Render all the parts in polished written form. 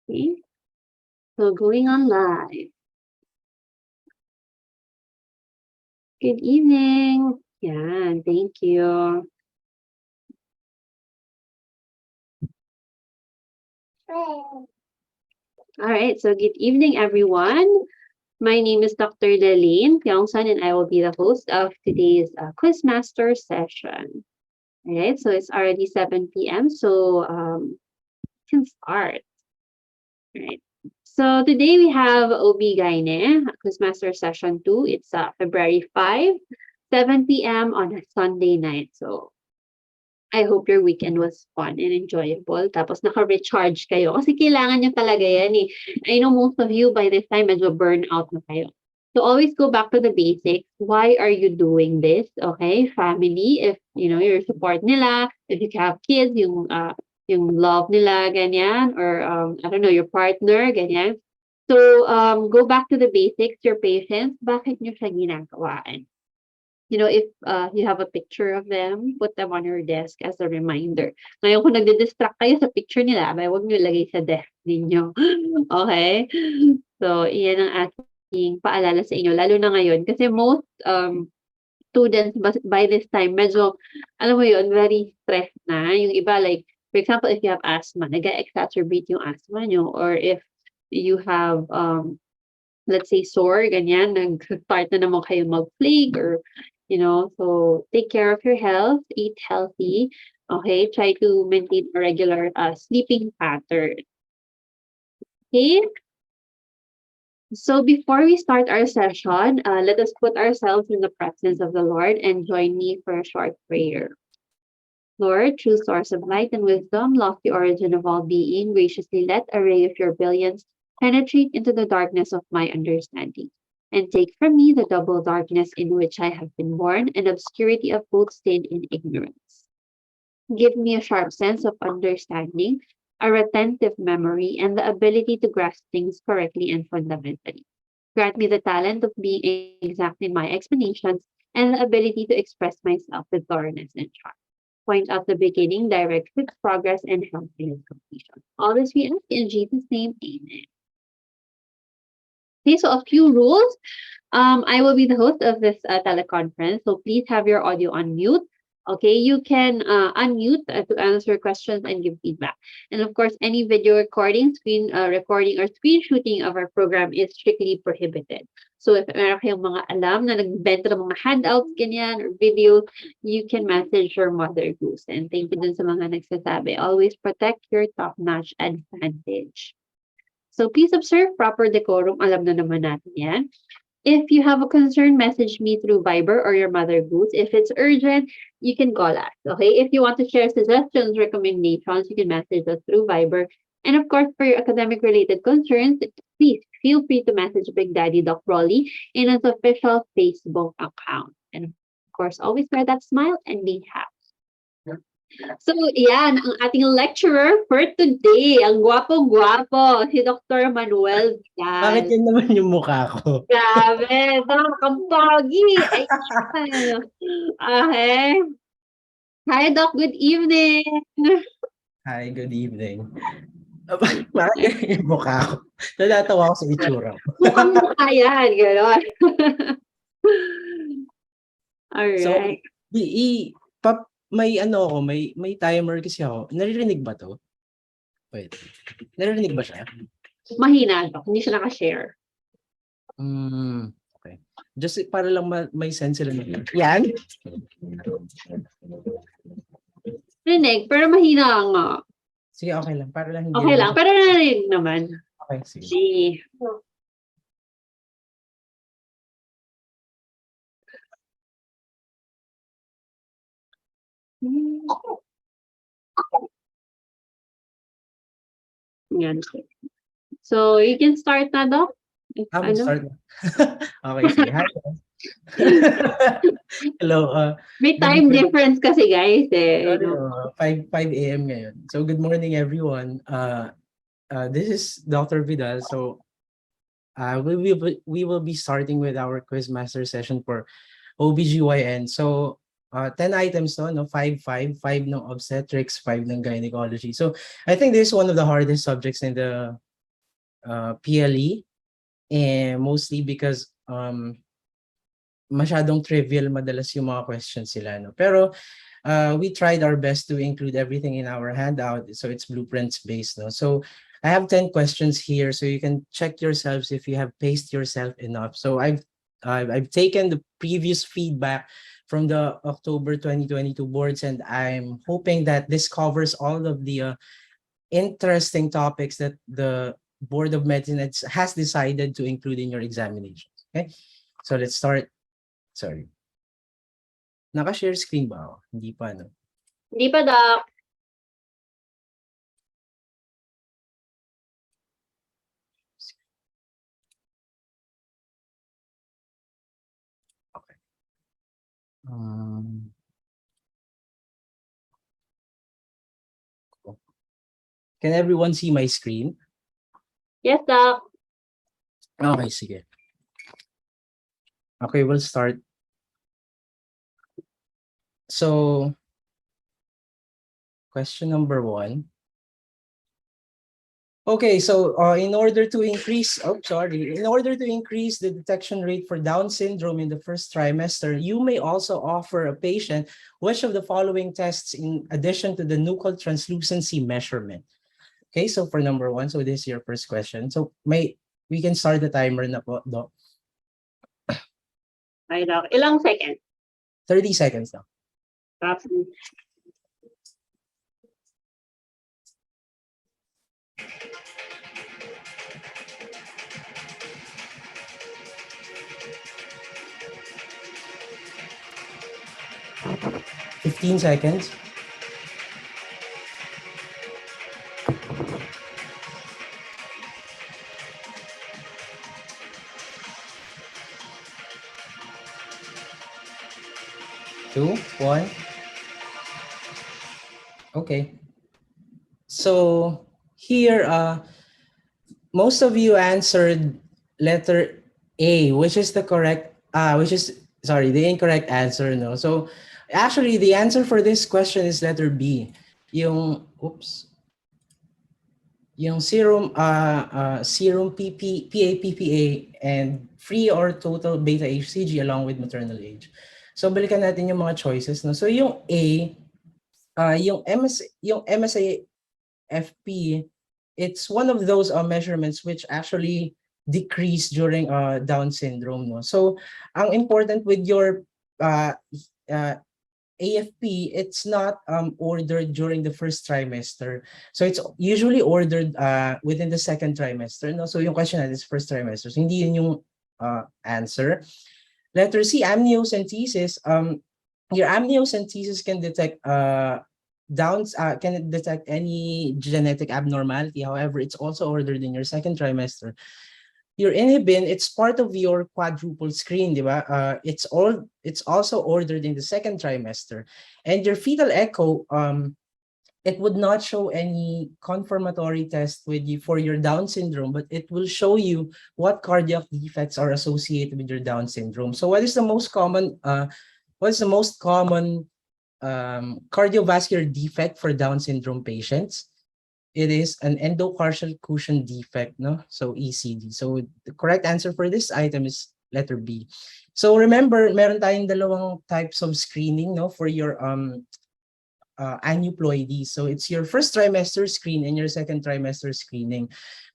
Okay. So going on live. Good evening. Yeah, thank you. All right, so good evening, everyone. My name is Dr. Deline Pyongsan, and I will be the host of today's Quizmaster session. All right, so it's already 7 p.m., so can start. All right. So today we have Gyne Quizmaster session 2. It's February 5, 7 p.m. on a Sunday night. So I hope your weekend was fun and enjoyable. Tapos naka-recharge kayo. Kasi kailangan nyo talaga yan eh. I know most of you by this time medyo burnout na kayo. So always go back to the basics. Why are you doing this? Okay, family, if you know your support nila, if you have kids, yung love nila, ganyan, or I don't know, your partner, ganyan. So go back to the basics, your patients, bakit nyo siya ginagawaan? You know, if you have a picture of them, put them on your desk as a reminder. Ngayon kung nagdi-distract kayo sa picture nila, abay huwag niyo ilagay sa desk ninyo. Okay? So, iyan ang aking paalala sa inyo, lalo na ngayon. Kasi most students by this time, medyo, alam mo yun, very stressed na. Yung iba, like, for example, if you have asthma, nag-exacerbate yung asthma nyo. Or if you have, let's say, sore, ganyan, nag-start na naman kayo mag-plague or you know, so take care of your health, eat healthy, okay? Try to maintain a regular sleeping pattern, okay? So before we start our session, let us put ourselves in the presence of the Lord and join me for a short prayer. Lord, true source of light and wisdom, lofty origin of all being, graciously let a ray of your brilliance penetrate into the darkness of my understanding, and take from me the double darkness in which I have been born, and obscurity of both sin and ignorance. Give me a sharp sense of understanding, a retentive memory, and the ability to grasp things correctly and fundamentally. Grant me the talent of being exact in my explanations and the ability to express myself with thoroughness and charm. Point out the beginning, direct its progress, and help in its completion. All this we ask in Jesus' name, amen. Okay, so a few rules. I will be the host of this teleconference, so please have your audio on mute. Okay, you can unmute to answer questions and give feedback. And of course, any video recording, screen recording, or screen shooting of our program is strictly prohibited. So if meron kayong mga alam na nagbenta ng mga handouts, ganyan, or video, you can message your mother goose. And thank you dun sa mga nagsasabi. Always protect your top-notch advantage. So please observe proper decorum. Alam na naman natin yan. If you have a concern, message me through Viber or your mother booth. If it's urgent, you can call us. Okay. If you want to share suggestions, recommendations, you can message us through Viber. And of course, for your academic related concerns, please feel free to message Big Daddy Doc Rolly in his official Facebook account. And of course, always wear that smile and be happy. So, yan, ang ating lecturer for today. Ang gwapo-gwapo, si Dr. Manuel Bakit Vidal. yun naman yung mukha ko? Grabe, nakakapagi. Ay, okay. Hi, Doc. Good evening. Hi, good evening. Bakit ganyan yung mukha ko? Natatawa ako sa itsura ko. Mukhang mukha yan. Ganon. So, Alright. may ano ako, may timer kasi ako. Naririnig ba to? Wait. Naririnig ba siya? Mahina, Doc. Hindi siya nakashare. Okay. Just para lang may sense sila na. Yan. Rinig, pero mahina nga. Sige, okay lang. Para lang hindi Okay lang, pero narinig naman. Okay, sige. Sige. Yan. So, you can start na, Doc. Start na. Okay, sige. Hi. Hello. May time difference kasi, guys. Eh, 5 a.m. ngayon. So, good morning, everyone. This is Dr. Vidal. So, we will be starting with our Quizmaster session for OBGYN. So, 10 items no? 5 no obstetrics, 5 ng gynecology. So, I think this is one of the hardest subjects in the PLE, and mostly because masyadong trivial madalas yung mga questions sila, no? Pero we tried our best to include everything in our handout, so it's blueprints based, no? So I have 10 questions here, so you can check yourselves if you have paced yourself enough. So I've taken the previous feedback from the October 2022 boards, and I'm hoping that this covers all of the interesting topics that the Board of Medicine has decided to include in your examinations. Okay, so let's start. Sorry. Naka-share screen ba ako? Hindi pa, no? Hindi pa, Doc. Okay. Um, can everyone see my screen? Yes, Doc. Okay, sige. Okay, we'll start. So, question number 1. Okay, so in order to increase the detection rate for Down syndrome in the first trimester, you may also offer a patient which of the following tests in addition to the nuchal translucency measurement. Okay, so for number 1, so this is your first question. So we can start the timer na po, Doc. Ay, Doc. Ilang seconds? 30 seconds now. Copy. $15 seconds. Two, one. Okay. So here, most of you answered letter A, which is the incorrect answer, no? So actually, the answer for this question is letter B. Yung serum PAPPA and free or total beta HCG along with maternal age. So balikan natin yung mga choices, no? So yung A, yung MSA-FP, it's one of those measurements which actually decrease during Down syndrome, no? So ang important with your AFP, it's not ordered during the first trimester. So it's usually ordered within the second trimester, no? So yung question natin is first trimester. So hindi yun yung answer. Letter C, amniocentesis. Your amniocentesis can detect can detect any genetic abnormality. However, it's also ordered in your second trimester. Your inhibin, it's part of your quadruple screen, di ba? It's also ordered in the second trimester. And your fetal echo, it would not show any confirmatory test with you for your Down syndrome, but it will show you what cardiac defects are associated with your Down syndrome. So what is the most common cardiovascular defect for Down syndrome patients? It is an endocardial cushion defect, no? So ECD. So the correct answer for this item is letter B. So remember, meron tayong dalawang types of screening, no, for your aneuploidy. So it's your first trimester screen and your second trimester screening.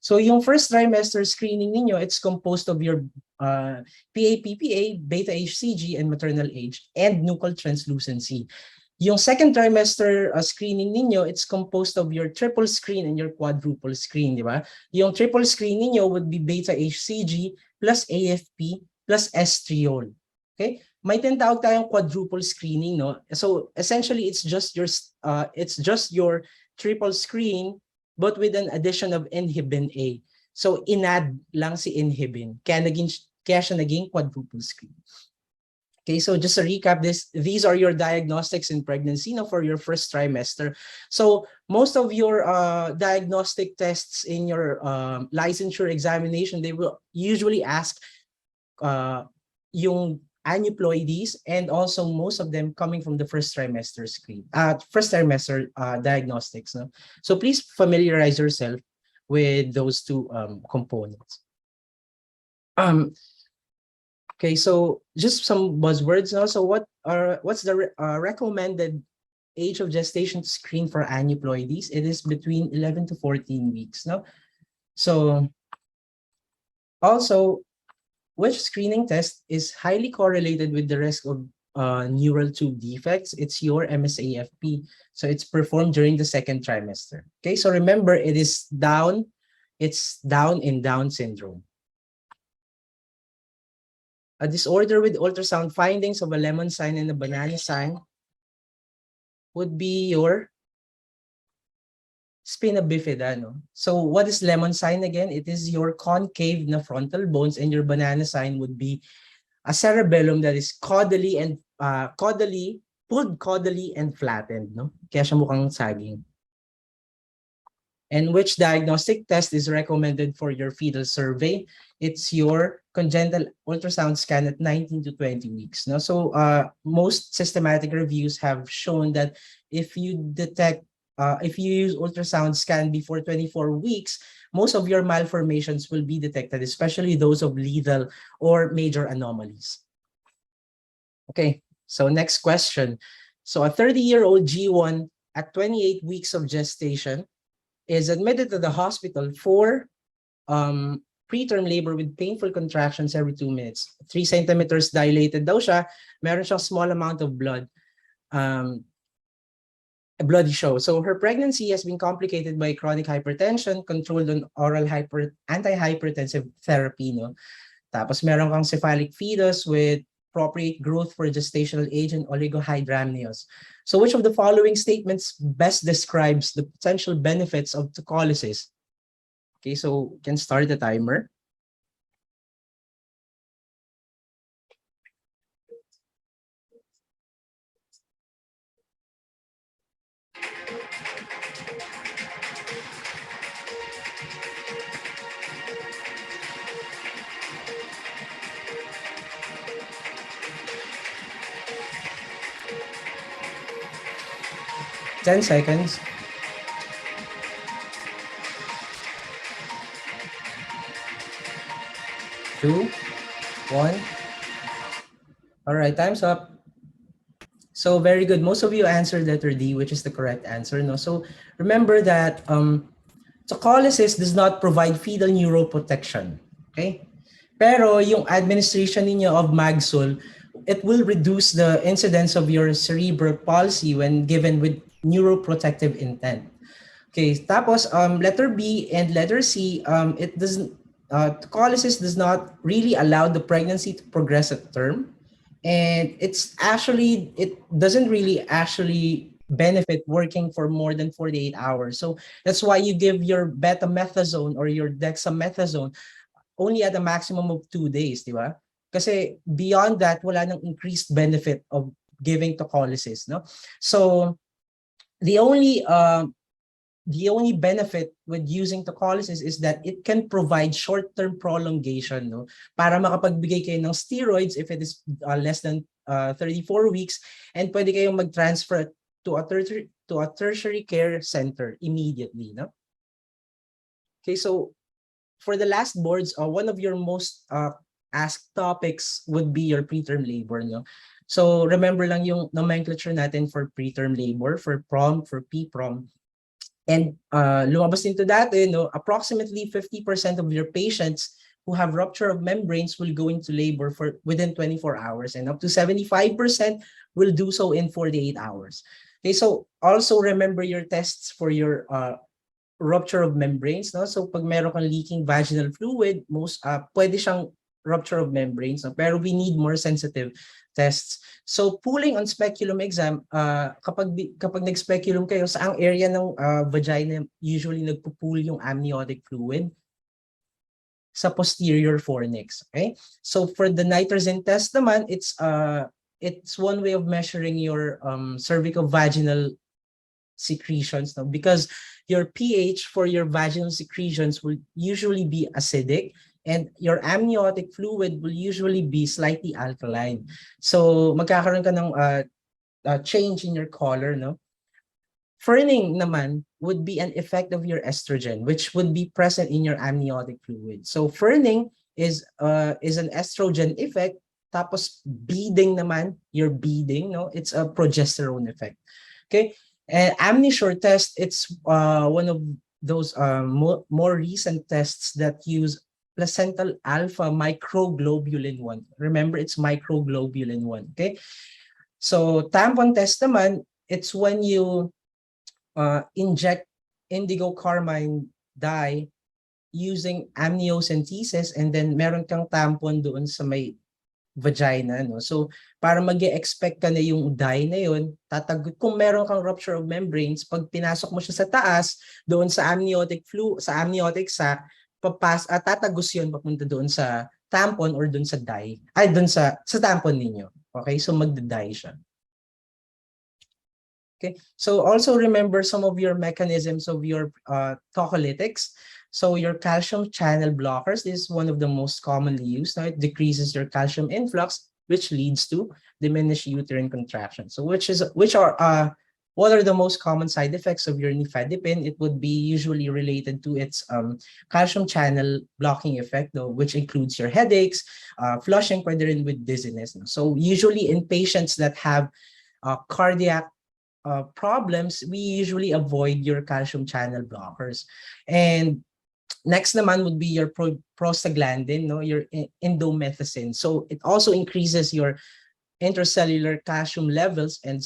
So yung first trimester screening ninyo, it's composed of your PAPPA, beta HCG, and maternal age, and nuchal translucency. Yung second trimester screening ninyo, it's composed of your triple screen and your quadruple screen, di ba? Yung triple screen ninyo would be beta HCG plus AFP plus estriol. Okay? May tinatawag tayong quadruple screening, no? So essentially, it's just your triple screen but with an addition of inhibin A. So inad lang si inhibin. Kaya siya naging quadruple screen. Okay, so just to recap these are your diagnostics in pregnancy, no, for your first trimester. So most of your diagnostic tests in your licensure examination, they will usually ask yung aneuploidies, and also most of them coming from the first trimester diagnostics. No? So please familiarize yourself with those two components. Okay, so just some buzzwords now. So what's the recommended age of gestation to screen for aneuploidies? It is between 11 to 14 weeks. No, so also, which screening test is highly correlated with the risk of neural tube defects? It's your MSAFP. So it's performed during the second trimester. Okay, so remember, it's Down in Down syndrome. A disorder with ultrasound findings of a lemon sign and a banana sign would be your spina bifida. No? So what is lemon sign again? It is your concave na frontal bones, and your banana sign would be a cerebellum that is caudally pulled caudally and flattened. No? Kaya siya mukhang saging. And which diagnostic test is recommended for your fetal survey? It's your congenital ultrasound scan at 19 to 20 weeks. No? So most systematic reviews have shown that if you use ultrasound scan before 24 weeks, most of your malformations will be detected, especially those of lethal or major anomalies. Okay, so next question. So a 30-year-old G1 at 28 weeks of gestation is admitted to the hospital for preterm labor with painful contractions every 2 minutes. 3 centimeters dilated daw siya. Meron siyang small amount of blood. A bloody show. So her pregnancy has been complicated by chronic hypertension, controlled on oral antihypertensive therapy. No? Tapos meron kang cephalic fetus with appropriate growth for gestational age and oligohydramnios. So which of the following statements best describes the potential benefits of tocolysis? Okay, so you can start the timer. Ten seconds. 2, 1. All right, time's up. So very good. Most of you answered letter D, which is the correct answer. No, so remember that tocolysis does not provide fetal neuroprotection. Okay, pero yung administration ninyo of Magsul, it will reduce the incidence of your cerebral palsy when given with neuroprotective intent. Okay, tapos letter B and letter C, it doesn't tocolysis does not really allow the pregnancy to progress at term, and it doesn't really actually benefit working for more than 48 hours. So that's why you give your betamethasone or your dexamethasone only at a maximum of 2 days, di ba? Kasi beyond that, wala nang increased benefit of giving tocolysis, no? So the only benefit with using tocolysis is that it can provide short-term prolongation, no? Para makapagbigay kayo ng steroids if it is less than 34 weeks, and pwede kayong mag-transfer to a tertiary care center immediately, no? Okay, so for the last boards, one of your most asked topics would be your preterm labor, no? So remember lang yung nomenclature natin for preterm labor, for PROM, for PPROM. And lumabas into dati, no, approximately 50% of your patients who have rupture of membranes will go into labor for within 24 hours, and up to 75% will do so in 48 hours. Okay, so also remember your tests for your rupture of membranes, no? So pag meron kang leaking vaginal fluid, pwede siyang rupture of membranes, no? Pero we need more sensitive tests. So pooling on speculum exam, kapag nag-speculum kayo, saang area ng vagina usually nagpo-pool yung amniotic fluid? Sa posterior fornix, okay? So for the nitrazine test naman, it's one way of measuring your cervicovaginal secretions, no? Because your pH for your vaginal secretions will usually be acidic, and your amniotic fluid will usually be slightly alkaline. So magkakaroon ka ng change in your color, no? Ferning naman would be an effect of your estrogen, which would be present in your amniotic fluid. So ferning is an estrogen effect. Tapos beading naman, your beading, no, it's a progesterone effect. Okay, and amnisure test, it's one of those more recent tests that use placental alpha microglobulin 1. Remember, it's microglobulin 1. Okay, so tampon test naman, it's when you inject indigo carmine dye using amniocentesis, and then meron kang tampon doon sa may vagina, no? So para mag-expect ka na yung dye na yun, kung meron kang rupture of membranes, pag pinasok mo siya sa taas, doon sa amniotic sac, tatagos yun papunta doon sa tampon or doon sa dye, ay doon sa tampon ninyo. Okay? So magda-dye siya. Okay, so also remember some of your mechanisms of your tocolytics. So your calcium channel blockers, this is one of the most commonly used. Now it decreases your calcium influx, which leads to diminished uterine contraction. So what are the most common side effects of your nifedipine? It would be usually related to its calcium channel blocking effect, though, which includes your headaches, flushing, pwede with dizziness. So usually in patients that have cardiac problems, we usually avoid your calcium channel blockers. And next naman would be your prostaglandin, no, your indomethacin. So it also increases your intracellular calcium levels and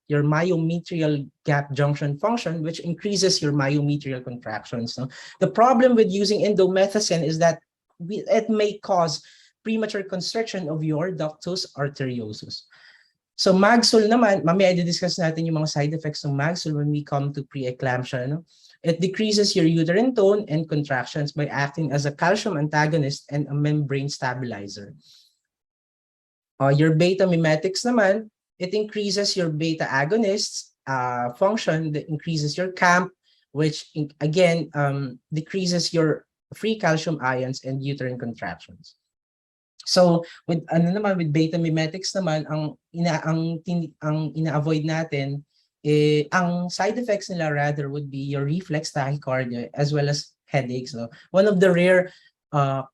your myometrial gap junction function, which increases your myometrial contractions. No? The problem with using indomethacin is that it may cause premature constriction of your ductus arteriosus. So Magsul naman, mamaya i-discuss natin yung mga side effects ng Magsul when we come to preeclampsia. No? It decreases your uterine tone and contractions by acting as a calcium antagonist and a membrane stabilizer. Your beta mimetics naman, it increases your beta agonists function, that increases your CAMP, which again decreases your free calcium ions and uterine contractions. So with with beta mimetics naman, ang ina-avoid natin, ang side effects nila rather would be your reflex tachycardia as well as headaches. No? One of the rare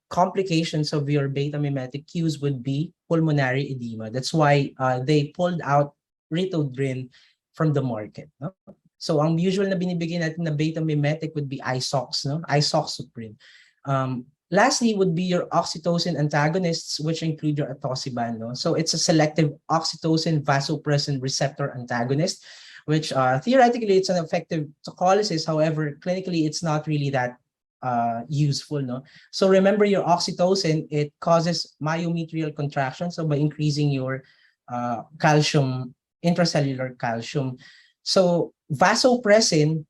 complications of your beta mimetic cues would be pulmonary edema. That's why they pulled out Ritodrin from the market. No? So ang usual na binibigyan natin na beta mimetic would be Isox, no? Isoxsuprine. Lastly would be your oxytocin antagonists, which include your atosiban. No? So it's a selective oxytocin vasopressin receptor antagonist, which theoretically it's an effective tocolysis. However, clinically it's not really that useful. No? So remember your oxytocin, it causes myometrial contraction. So by increasing your calcium, intracellular calcium. So vasopressin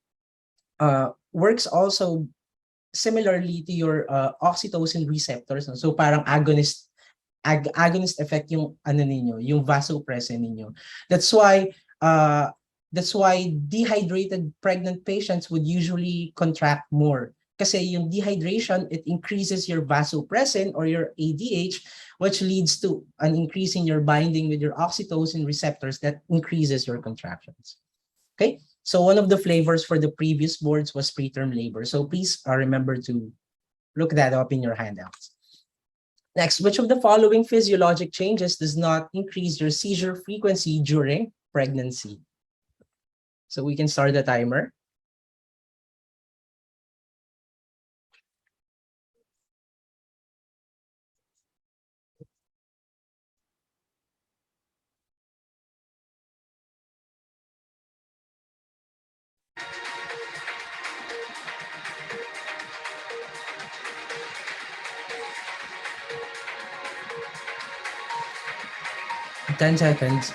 works also similarly to your oxytocin receptors. No? So parang agonist effect yung yung vasopressin ninyo. That's why dehydrated pregnant patients would usually contract more. Kasi yung dehydration, it increases your vasopressin or your ADH, which leads to an increase in your binding with your oxytocin receptors that increases your contractions. Okay? So one of the flavors for the previous boards was preterm labor. So please remember to look that up in your handouts. Next, which of the following physiologic changes does not increase your seizure frequency during pregnancy? So we can start the timer. Ten seconds.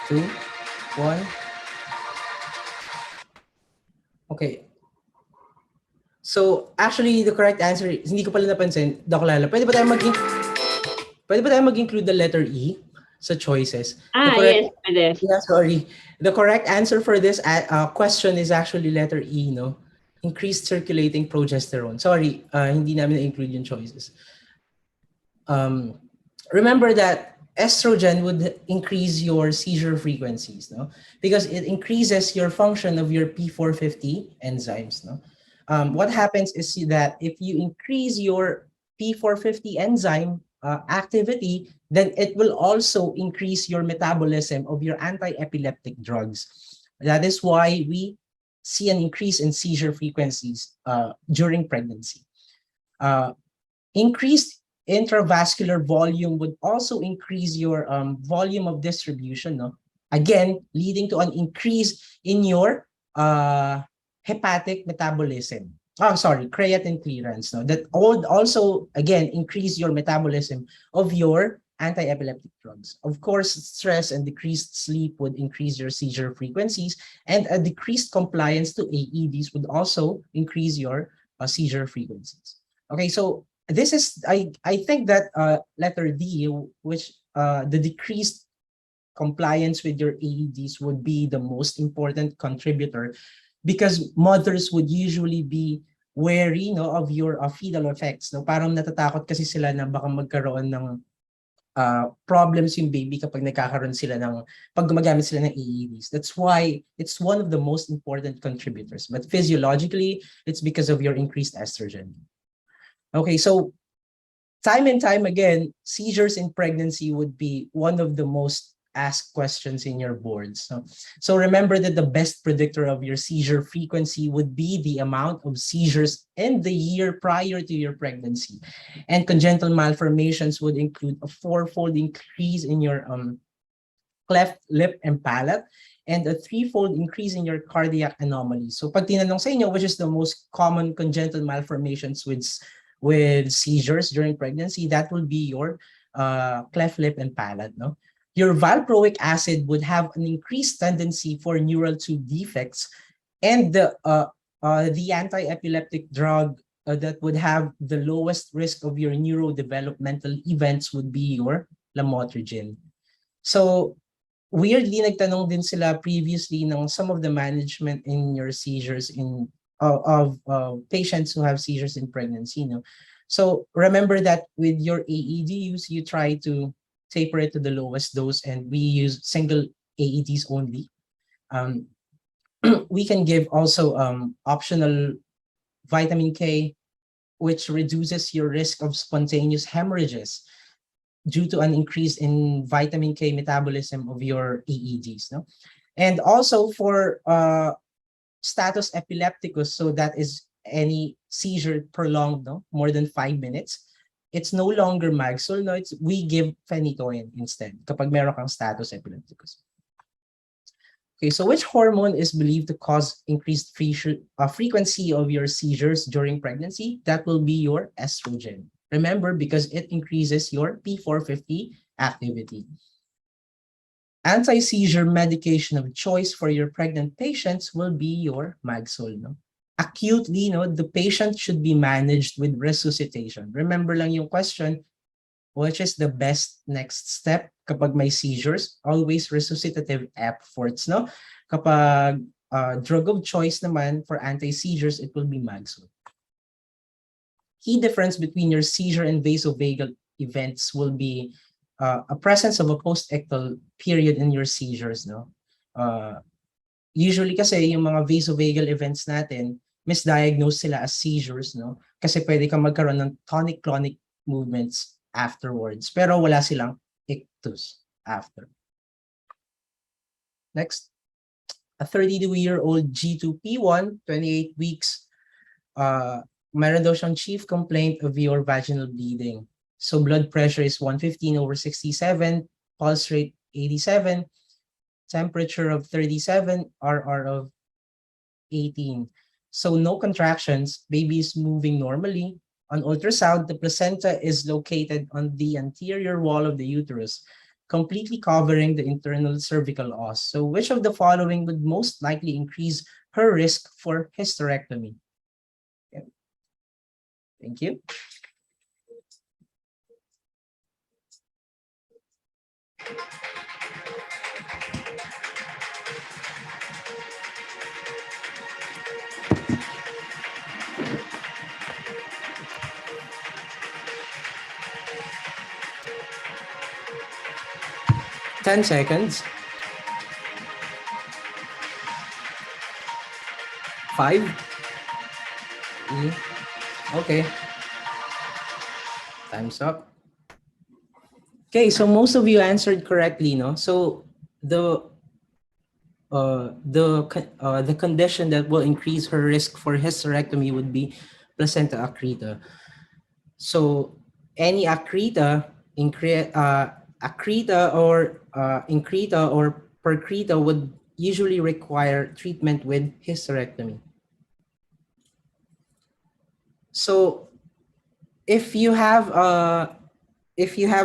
Two, one. Okay. So actually, the correct answer, hindi ko pala napansin, Doc Lala, pwede ba tayo mag-include the letter E sa choices? Yes, pwede. Yeah, sorry. The correct answer for this question is actually letter E, no? Increased circulating progesterone. Sorry, hindi namin na-include yung choices. Remember that estrogen would increase your seizure frequencies, no? Because it increases your function of your P450 enzymes, no? What happens is that if you increase your P450 enzyme activity, then it will also increase your metabolism of your anti-epileptic drugs. That is why we see an increase in seizure frequencies during pregnancy. Uh, Increased intravascular volume would also increase your volume of distribution, no? Again, leading to an increase in your hepatic metabolism. Oh, sorry, creatine clearance. No? That would also, again, increase your metabolism of your anti-epileptic drugs. Of course, stress and decreased sleep would increase your seizure frequencies, and a decreased compliance to AEDs would also increase your seizure frequencies. Okay, so this is I think that letter D, which the decreased compliance with your AEDs would be the most important contributor, because mothers would usually be wary, no, of your fetal effects, no? Parang natatakot kasi sila na baka magkaroon ng problems yung baby kapag nagkakaroon sila ng pag gumagamit sila ng AEDs. That's why it's one of the most important contributors. But physiologically, it's because of your increased estrogen. Okay, so time and time again, seizures in pregnancy would be one of the most asked questions in your boards. So remember that the best predictor of your seizure frequency would be the amount of seizures in the year prior to your pregnancy. And congenital malformations would include a fourfold increase in your cleft lip and palate, and a threefold increase in your cardiac anomalies. So pag tinanong sa inyo, which is the most common congenital malformations with seizures during pregnancy, that will be your cleft lip and palate. No, your valproic acid would have an increased tendency for neural tube defects, and the anti-epileptic drug that would have the lowest risk of your neurodevelopmental events would be your lamotrigine. So weirdly, nagtanong din sila previously ng some of the management in your seizures in of patients who have seizures in pregnancy. No? So remember that with your AED use, you try to taper it to the lowest dose, and we use single AEDs only. We can give also optional vitamin K, which reduces your risk of spontaneous hemorrhages due to an increase in vitamin K metabolism of your AEDs. No? And also for status epilepticus, so that is any seizure prolonged, no, more than 5 minutes, it's no longer Magsol, no, we give phenytoin instead kapag meron kang status epilepticus. Okay, so which hormone is believed to cause increased frequency of your seizures during pregnancy? That will be your estrogen. Remember, because it increases your P450 activity. Anti-seizure medication of choice for your pregnant patients will be your Magsol. No? Acutely, no, the patient should be managed with resuscitation. Remember lang yung question, which is the best next step kapag may seizures? Always resuscitative efforts. No? Kapag drug of choice naman for anti-seizures, it will be Magsol. Key difference between your seizure and vasovagal events will be a presence of a post-ictal period in your seizures. No, usually kasi yung mga vasovagal events natin, misdiagnose sila as seizures. No, kasi pwede kang magkaroon ng tonic-clonic movements afterwards, pero wala silang ictus after. Next, a 32-year-old G2P1, 28 weeks. Meron daw siyang chief complaint of your vaginal bleeding. So blood pressure is 115/67, pulse rate 87, temperature of 37, RR of 18. So no contractions, baby is moving normally. On ultrasound, the placenta is located on the anterior wall of the uterus, completely covering the internal cervical os. So which of the following would most likely increase her risk for hysterectomy? Okay. Thank you. 10 seconds. 5. Okay. Time's up. Okay, so most of you answered correctly, no? So the condition that will increase her risk for hysterectomy would be placenta accreta. So any accreta or increta or percreta would usually require treatment with hysterectomy. So if you have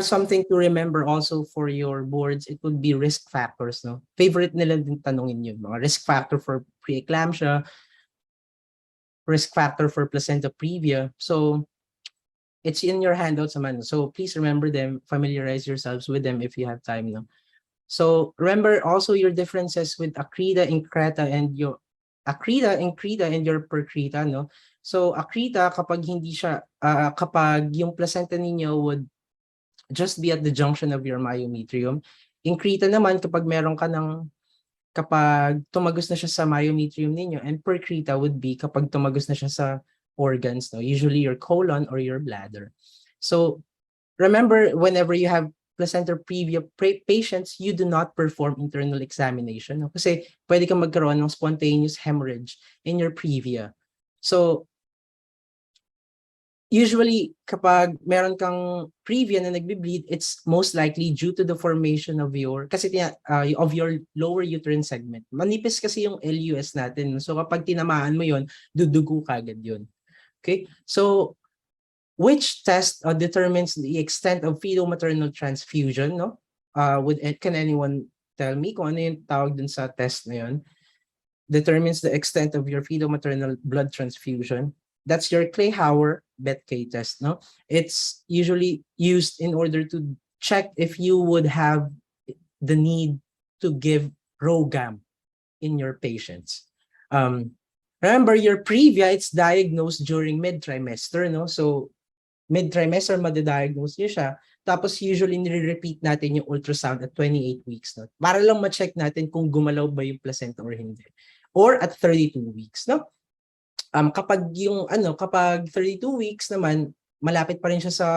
something to remember also for your boards, it would be risk factors, no? Favorite nila din tanongin yun, mga risk factor for preeclampsia, risk factor for placenta previa. So it's in your handouts naman. So please remember them, familiarize yourselves with them if you have time, no? So remember also your differences with accreta, increta, and your percreta, no? So accreta, kapag hindi siya, kapag yung placenta ninyo would just be at the junction of your myometrium. Increta naman kapag kapag tumagos na siya sa myometrium ninyo, and percreta would be kapag tumagos na siya sa organs, no? Usually your colon or your bladder. So remember, whenever you have placenta previa patients, you do not perform internal examination, no? Kasi pwede kang magkaroon ng spontaneous hemorrhage in your previa. So usually, kapag meron kang previa na nagbe-bleed, it's most likely due to the formation of your lower uterine segment. Manipis kasi yung LUS natin. So kapag tinamaan mo yon, dudugo kagad yun. Okay? So which test determines the extent of fetal-maternal transfusion, no? Can anyone tell me kung ano yung tawag dun sa test na yun? Determines the extent of your fetal-maternal blood transfusion. That's your Clay-Hauer-Betke test, no? It's usually used in order to check if you would have the need to give ROGAM in your patients. Remember, your previa, it's diagnosed during mid-trimester, no? So mid-trimester, madi-diagnose niyo siya. Tapos usually nire-repeat natin yung ultrasound at 28 weeks, no? Para lang ma-check natin kung gumalaw ba yung placenta or hindi. Or at 32 weeks, no? Kapag 32 weeks naman, malapit pa rin siya sa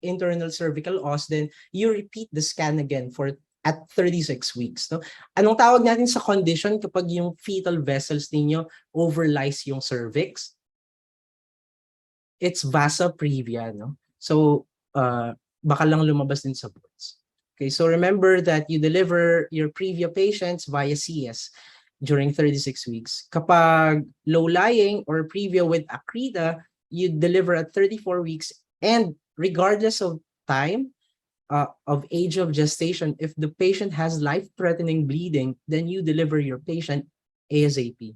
internal cervical os, then you repeat the scan again at 36 weeks, no? Anong tawag natin sa condition kapag yung fetal vessels ninyo overlies yung cervix? It's vasa previa, no? So baka lang lumabas din sa boards. Okay, so remember that you deliver your previa patients via CS during 36 weeks. Kapag low-lying or previa with accreta, you deliver at 34 weeks, and regardless of time, of age of gestation, if the patient has life-threatening bleeding, then you deliver your patient ASAP.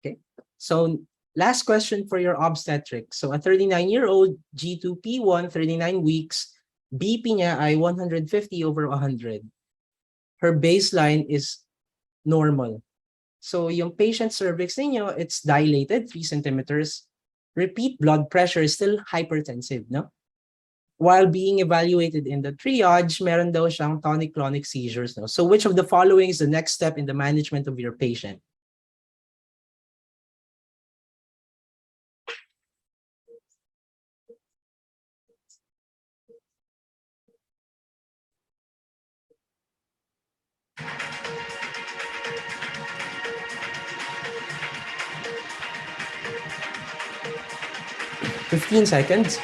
Okay, so last question for your obstetric. So a 39-year-old G2P1, 39 weeks, BP niya ay 150/100. Her baseline is normal. So yung patient cervix ninyo, it's dilated 3 centimeters. Repeat blood pressure is still hypertensive, no? While being evaluated in the triage, meron daw siyang tonic-clonic seizures, no? So which of the following is the next step in the management of your patient? "15 seconds.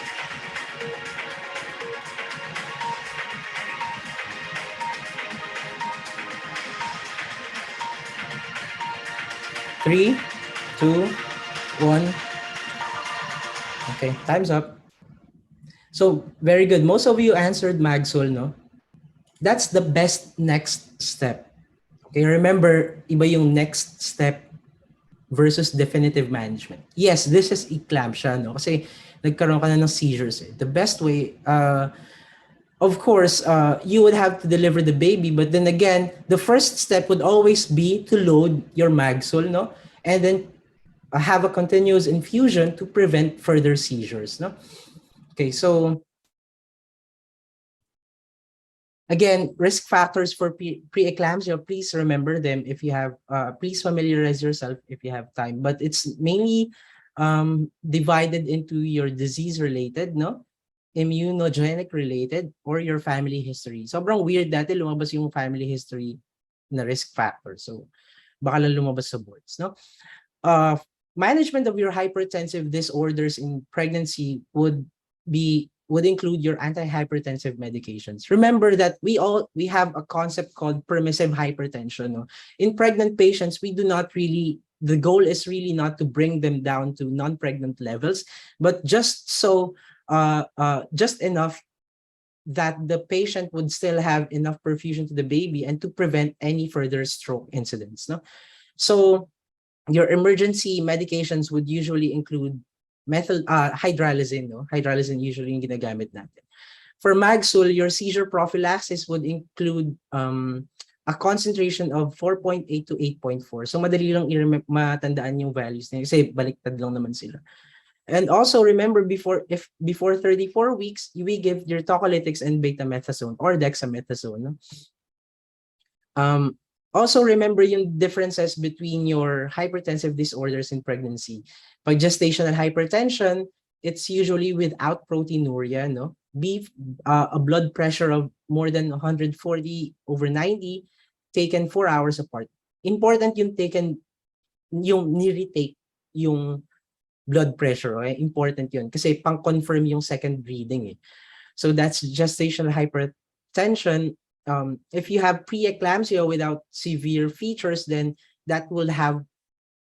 3, 2, 1. Okay, time's up. So, very good. Most of you answered Magsul, no? That's the best next step. Okay, remember, iba yung next step versus definitive management. Yes, this is eclampsia, no? Kasi nagkaroon ka na ng seizures. Eh. The best way, of course, you would have to deliver the baby, but then again, the first step would always be to load your Magsul, no? And then have a continuous infusion to prevent further seizures, no? Okay, so Again, risk factors for preeclampsia, please remember them if you have, please familiarize yourself if you have time. But it's mainly divided into your disease-related, no? Immunogenic related, or your family history. Sobrang weird dati lumabas yung family history na risk factor. So, baka lang lumabas sa boards, no? Management of your hypertensive disorders in pregnancy would include your antihypertensive medications. Remember that we have a concept called permissive hypertension. No? In pregnant patients, we do not really, the goal is really not to bring them down to non-pregnant levels, but just just enough that the patient would still have enough perfusion to the baby and to prevent any further stroke incidents. No? So your emergency medications would usually include hydralazine, no? Hydralazine usually yung ginagamit natin. For Magsul, your seizure prophylaxis would include a concentration of 4.8 to 8.4. So madali lang matandaan yung values na kasi baliktad lang naman sila. And also remember before 34 weeks, we give your tocolytics and betamethasone or dexamethasone. No? Also remember yung differences between your hypertensive disorders in pregnancy. Pag gestational hypertension, it's usually without proteinuria, no? A blood pressure of more than 140/90 taken 4 hours apart. Important yung ni-retake yung blood pressure, okay? Important yun kasi pang-confirm yung second reading. So that's gestational hypertension. If you have preeclampsia without severe features, then that will have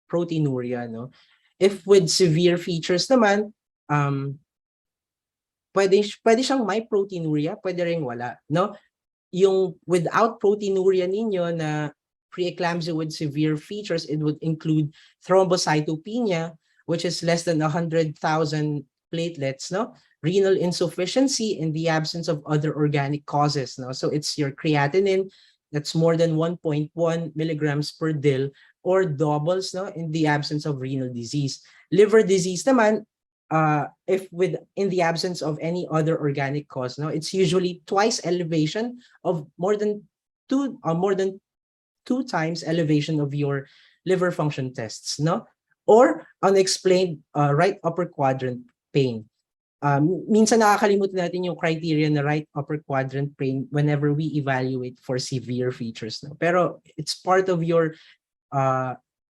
proteinuria, no? If with severe features naman, pwede siyang may proteinuria, pwede ring wala, no? Yung without proteinuria ninyo na preeclampsia with severe features, it would include thrombocytopenia, which is less than 100,000 platelets, no? Renal insufficiency in the absence of other organic causes, no? So it's your creatinine that's more than 1.1 milligrams per dil, or doubles, no, in the absence of renal disease. Liver disease naman, in the absence of any other organic cause, no, it's usually twice elevation of more than two times elevation of your liver function tests, no, or unexplained right upper quadrant pain. Minsan nakakalimutan natin yung criteria na right upper quadrant pain whenever we evaluate for severe features, no? Pero it's part of your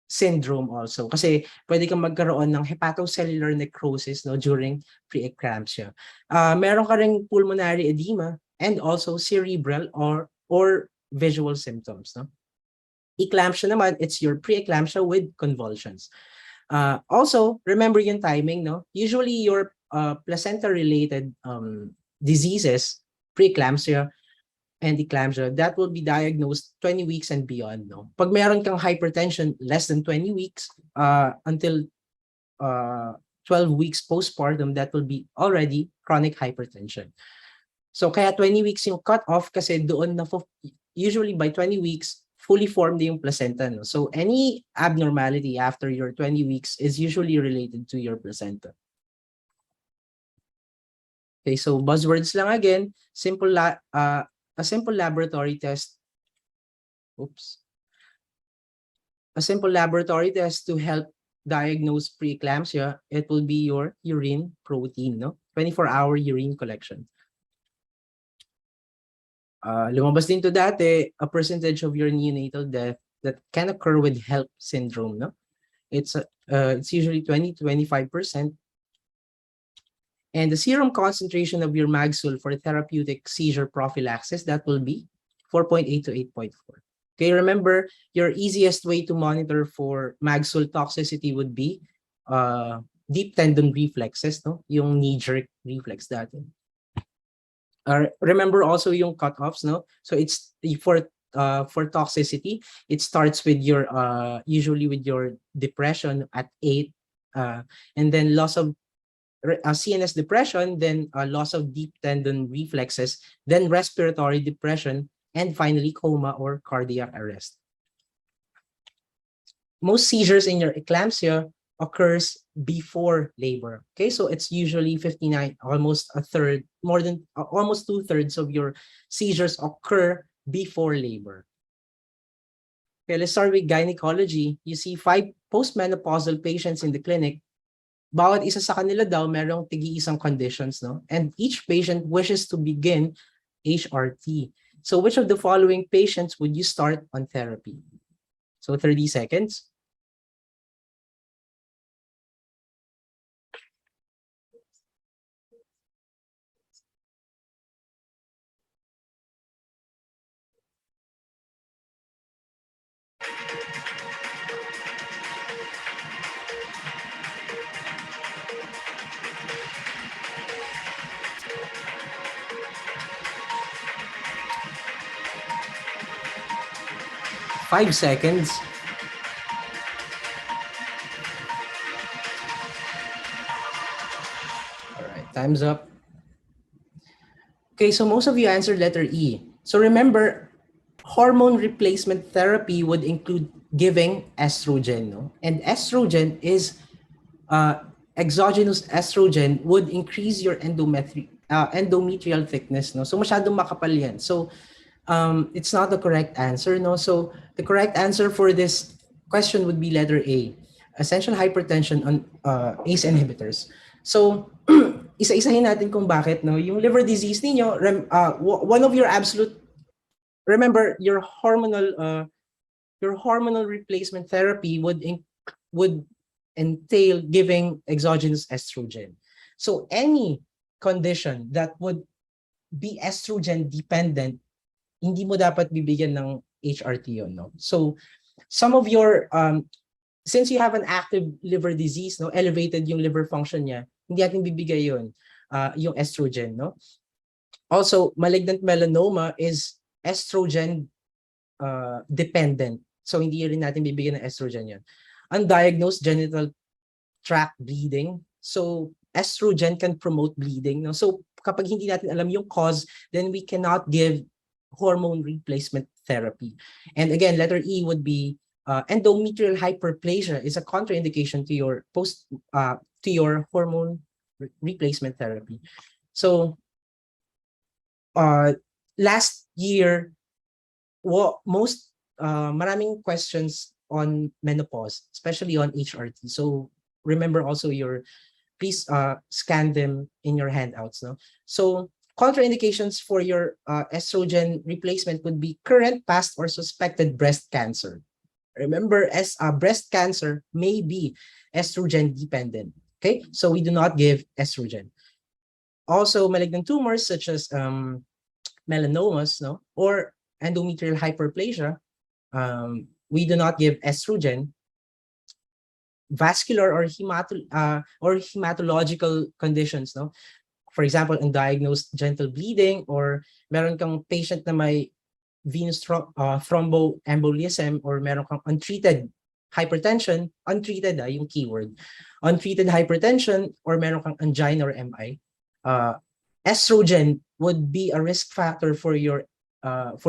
syndrome also kasi pwede kang magkaroon ng hepatocellular necrosis, no, during preeclampsia. Meron ka ring pulmonary edema and also cerebral or visual symptoms, no? Eclampsia naman, it's your preeclampsia with convulsions. Also, remember yung timing, no? Usually your placenta-related diseases, preeclampsia and eclampsia, that will be diagnosed 20 weeks and beyond, no? Pag meron kang hypertension less than 20 weeks until 12 weeks postpartum, that will be already chronic hypertension. So kaya 20 weeks yung cut-off kasi doon na usually by 20 weeks, fully formed yung placenta, no? So any abnormality after your 20 weeks is usually related to your placenta. Okay, so buzzwords lang again, a simple laboratory test. A simple laboratory test to help diagnose preeclampsia, it will be your urine protein, no? 24-hour urine collection. Lumabas din to dati, a percentage of your neonatal death that can occur with HELP syndrome, no? It's usually 20 to 25%. And the serum concentration of your Magsul for therapeutic seizure prophylaxis, that will be 4.8 to 8.4. Okay, remember, your easiest way to monitor for Magsul toxicity would be deep tendon reflexes, no? Yung knee-jerk reflex dati. Remember also yung cutoffs, no? So it's for toxicity, it starts with your usually with your depression at 8, and then loss of CNS depression, then loss of deep tendon reflexes, then respiratory depression, and finally coma or cardiac arrest. Most seizures in your eclampsia occurs before labor. Okay, so it's usually 59, almost a third, more than almost 2/3 of your seizures occur before labor. Okay, let's start with gynecology. You see 5 postmenopausal patients in the clinic. Bawat isa sa kanila daw merong tigi-isang conditions, no? And each patient wishes to begin HRT. So which of the following patients would you start on therapy? So 30 seconds. 5 seconds. All right, time's up. Okay, so most of you answered letter E. So remember, hormone replacement therapy would include giving estrogen, no? And estrogen is exogenous estrogen would increase your endometrial thickness, no? So masyadong makapal yan. So it's not the correct answer, no? So the correct answer for this question would be letter A, essential hypertension on ACE inhibitors. So isa-isahin natin kung bakit, no? Yung liver disease ninyo, one of your absolute, remember your hormonal replacement therapy would entail giving exogenous estrogen. So any condition that would be estrogen dependent, hindi mo dapat bibigyan ng HRT yun, no? So some of your since you have an active liver disease, no, elevated yung liver function niya, hindi natin bibigay yun, yung estrogen, no? Also, malignant melanoma is estrogen dependent. So hindi rin natin bibigyan ng estrogen yun. Undiagnosed genital tract bleeding. So estrogen can promote bleeding, no? So kapag hindi natin alam yung cause, then we cannot give hormone replacement therapy. And again, letter E would be endometrial hyperplasia is a contraindication to your hormone replacement therapy. So last year, maraming questions on menopause, especially on HRT. So remember also please scan them in your handouts. No? So contraindications for your estrogen replacement would be current, past, or suspected breast cancer. Remember, breast cancer may be estrogen dependent. Okay, so we do not give estrogen. Also, malignant tumors such as melanomas, no, or endometrial hyperplasia, we do not give estrogen. Vascular or hematological conditions, no? For example, undiagnosed genital bleeding, or meron kang patient na may venous thromboembolism, or meron kang untreated hypertension, untreated yung keyword, untreated hypertension, or meron kang angina or MI, estrogen would be a risk factor for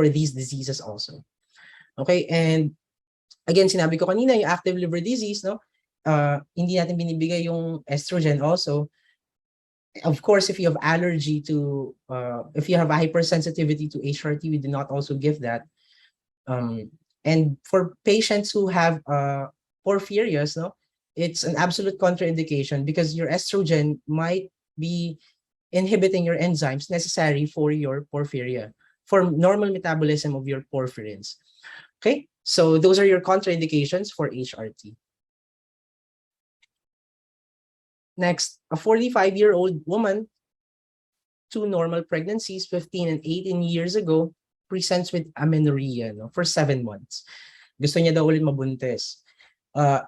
these diseases also. Okay, and again, sinabi ko kanina, yung active liver disease, no? Hindi natin binibigay yung estrogen also. Of course, if you have allergy to, if you have a hypersensitivity to HRT, we do not also give that. And for patients who have porphyrias, no, it's an absolute contraindication because your estrogen might be inhibiting your enzymes necessary for your porphyria, for normal metabolism of your porphyrins. Okay, so those are your contraindications for HRT. Next, a 45-year-old woman, 2 normal pregnancies 15 and 18 years ago, presents with amenorrhea, no, for 7 months. Gusto niya daw ulit mabuntis.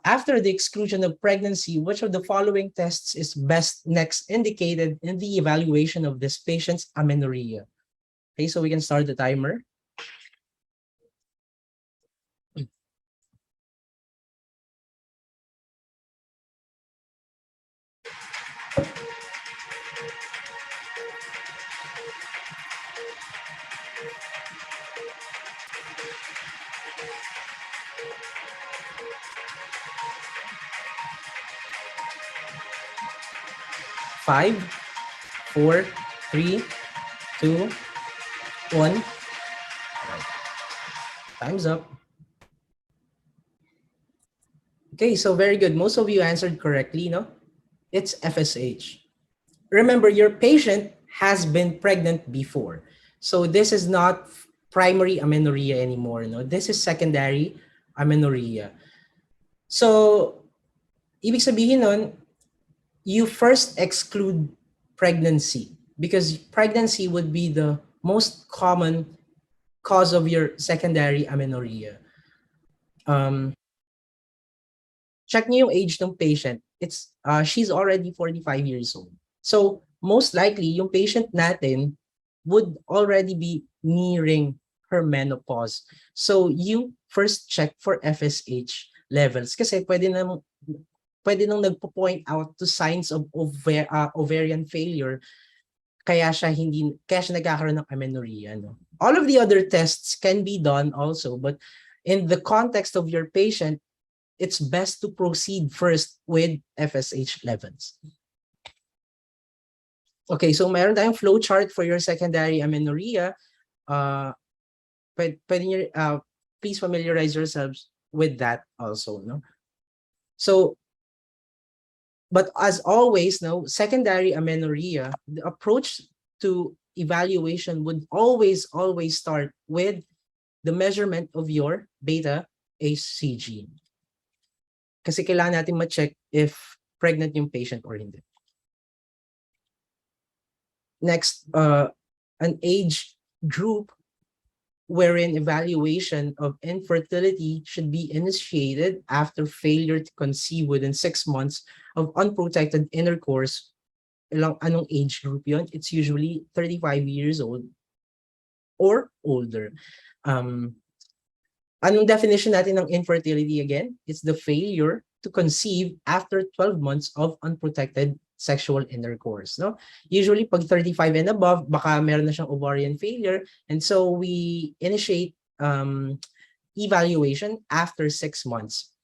After the exclusion of pregnancy, which of the following tests is best next indicated in the evaluation of this patient's amenorrhea? Okay, so we can start the timer. 5, 4, 3, 2, 1. Time's up. Okay, so very good. Most of you answered correctly, no? It's FSH. Remember, your patient has been pregnant before. So this is not primary amenorrhea anymore, no? This is secondary amenorrhea. So, ibig sabihin nun, you first exclude pregnancy because pregnancy would be the most common cause of your secondary amenorrhea. Check niyo yung age ng patient. She's already 45 years old. So, most likely, yung patient natin would already be nearing her menopause. So, you first check for FSH levels kasi pwede nang nagpo-point out to signs of ovarian failure kaya siya nagkakaroon ng amenorrhea, no? All of the other tests can be done also, but in the context of your patient, it's best to proceed first with FSH levels. Okay, so meron tayong flow chart for your secondary amenorrhea. Please familiarize yourselves with that also, no? So, but as always, no, secondary amenorrhea, the approach to evaluation would always start with the measurement of your beta HCG. Kasi kailangan natin ma-check if pregnant yung patient or hindi. Next, an age group wherein evaluation of infertility should be initiated after failure to conceive within 6 months of unprotected intercourse. Anong age group yun? It's usually 35 years old or older. Anong definition natin ng infertility again? It's the failure to conceive after 12 months of unprotected sexual intercourse, no? Usually pag 35 and above, baka meron na siyang ovarian failure, and so we initiate evaluation after 6 months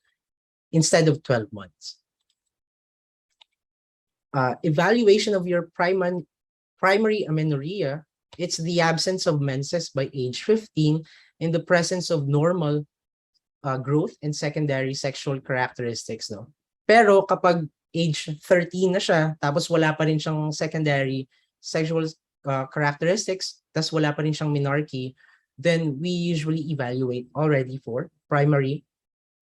instead of 12 months. Evaluation of your primary amenorrhea, it's the absence of menses by age 15 in the presence of normal growth and secondary sexual characteristics, no? Pero kapag age 13 na siya, tapos wala pa rin siyang secondary sexual characteristics, tapos wala pa rin siyang menarche, then we usually evaluate already for primary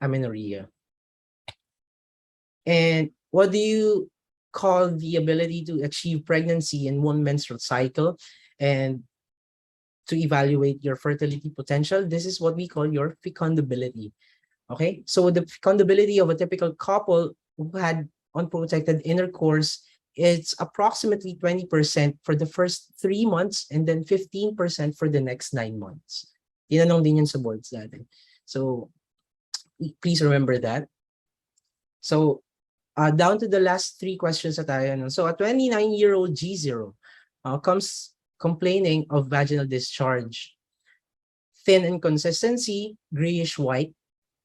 amenorrhea. And what do you call the ability to achieve pregnancy in one menstrual cycle and to evaluate your fertility potential? This is what we call your fecundability. Okay, so the fecundability of a typical couple who had unprotected intercourse, it's approximately 20% for the first 3 months and then 15% for the next 9 months. Tinanong din yun sa boards natin. So please remember that. So down to the last 3 questions na tayo. No? So a 29-year-old G0 comes complaining of vaginal discharge, thin in consistency, grayish white,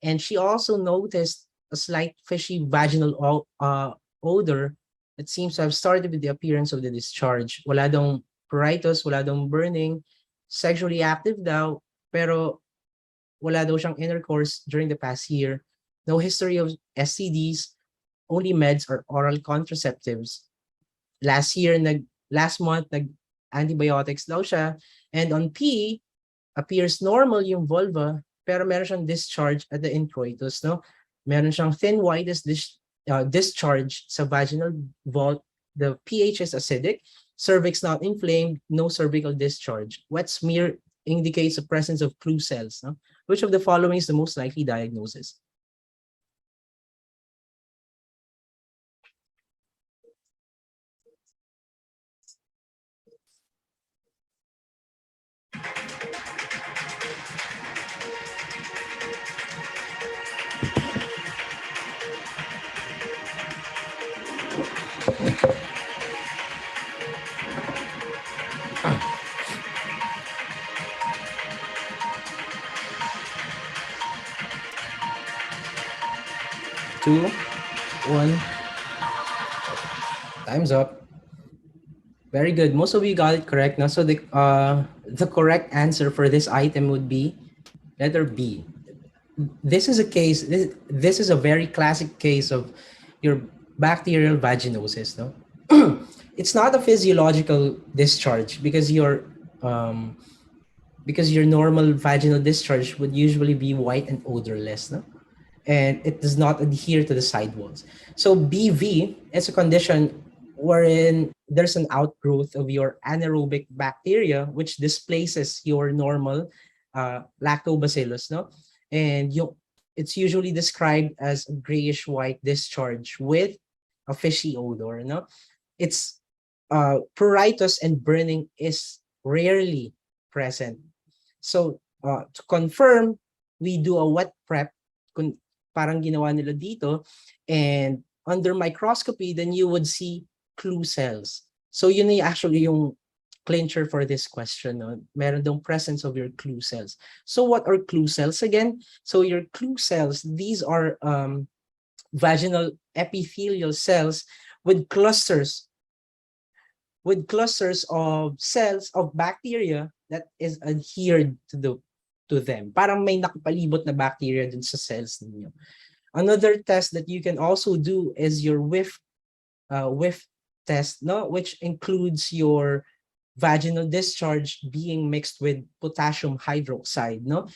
and she also noticed a slight fishy vaginal odor that seems to have started with the appearance of the discharge. Wala dong pruritus, wala dong burning, sexually active daw, pero wala daw siyang intercourse during the past year. No history of STDs, only meds or oral contraceptives. Last month, antibiotics daw siya. And on P, appears normal yung vulva, pero meron siyang discharge at the introitus, no? Meron siyang thin whitish discharge sa vaginal vault. The pH is acidic, cervix not inflamed, no cervical discharge. Wet smear indicates the presence of clue cells. No? Which of the following is the most likely diagnosis? Two, one. Time's up. Very good. Most of you got it correct. Now, so the correct answer for this item would be letter B. This is a case. This is a very classic case of your bacterial vaginosis. No, it's not a physiological discharge um, because your normal vaginal discharge would usually be white and odorless. No, and it does not adhere to the side walls. So BV is a condition wherein there's an outgrowth of your anaerobic bacteria which displaces your normal lactobacillus, no? And it's usually described as a grayish white discharge with a fishy odor, no? It's pruritus and burning is rarely present. So to confirm, we do a wet prep parang ginawa nila dito, and under microscopy then you would see clue cells. So yun ay actually yung clincher for this question. No? Meron dong presence of your clue cells. So what are clue cells again? So your clue cells, these are vaginal epithelial cells with clusters of cells of bacteria that is adhered to them. Parang may nakapalibot na bacteria dun sa cells ninyo. Another test that you can also do is your whiff test, no, which includes your vaginal discharge being mixed with potassium hydroxide, no.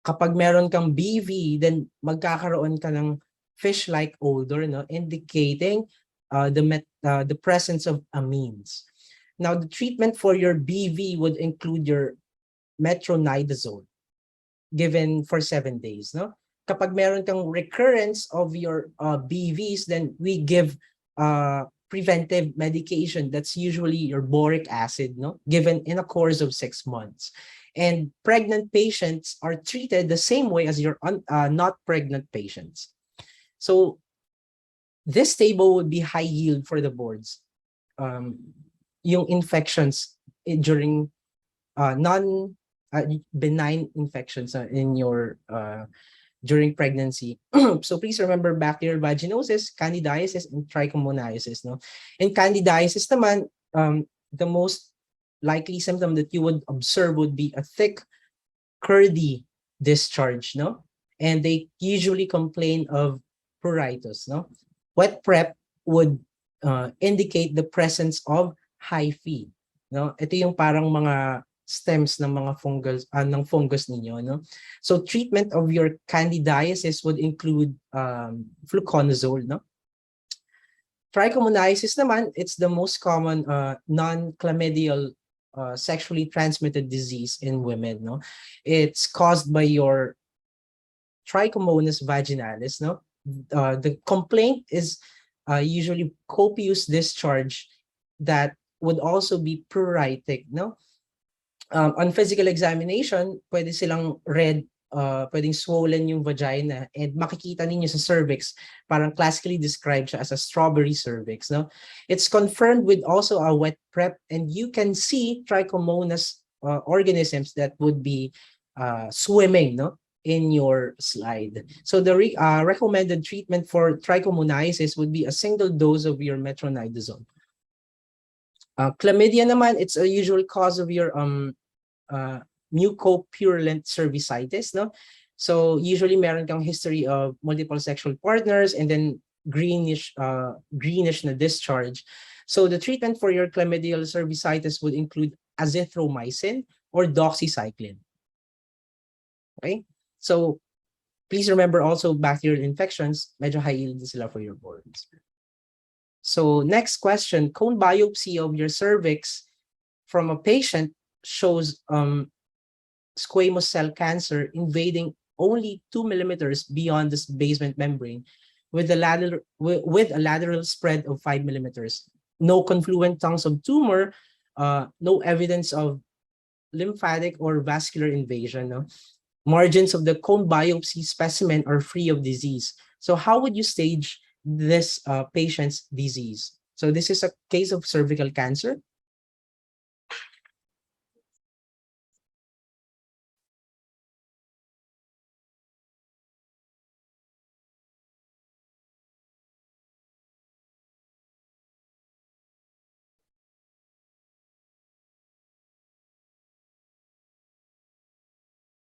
Kapag meron kang BV, then magkakaroon ka ng fish-like odor, no, indicating the presence of amines. Now, the treatment for your BV would include your metronidazole given for 7 days, no? Kapag meron kang recurrence of your BVs, then we give preventive medication. That's usually your boric acid, no? Given in a course of 6 months. And pregnant patients are treated the same way as your not pregnant patients. So this table would be high yield for the boards. Yung infections during non benign infections in your during pregnancy. So please remember bacterial vaginosis, candidiasis, and trichomoniasis. No, in candidiasis naman, the most likely symptom that you would observe would be a thick, curdy discharge. No, and they usually complain of pruritus. No, wet prep would indicate the presence of hyphae. No, ito yung parang mga stems ng mga fungus ninyo, no? So treatment of your candidiasis would include fluconazole, no? Trichomoniasis naman, it's the most common non-chlamydial sexually transmitted disease in women, no? It's caused by your Trichomonas vaginalis, no? The complaint is usually copious discharge that would also be pruritic, no? On physical examination, pwede silang red, pwedeng swollen yung vagina, and makikita ninyo sa cervix, parang classically described siya as a strawberry cervix. No? It's confirmed with also a wet prep, and you can see trichomonas organisms that would be swimming, no, in your slide. So the recommended treatment for trichomoniasis would be a single dose of your metronidazole. Chlamydia naman, it's a usual cause of your mucopurulent cervicitis, no? So usually meron kang history of multiple sexual partners and then greenish na discharge. So the treatment for your chlamydial cervicitis would include azithromycin or doxycycline. Okay? So please remember also bacterial infections, medyo high yield sila for your boards. So next question, cone biopsy of your cervix from a patient shows squamous cell cancer invading only 2 millimeters beyond this basement membrane with a lateral spread of 5 millimeters. No confluent tongues of tumor, no evidence of lymphatic or vascular invasion. No? Margins of the cone biopsy specimen are free of disease. So how would you stage this patient's disease? So this is a case of cervical cancer.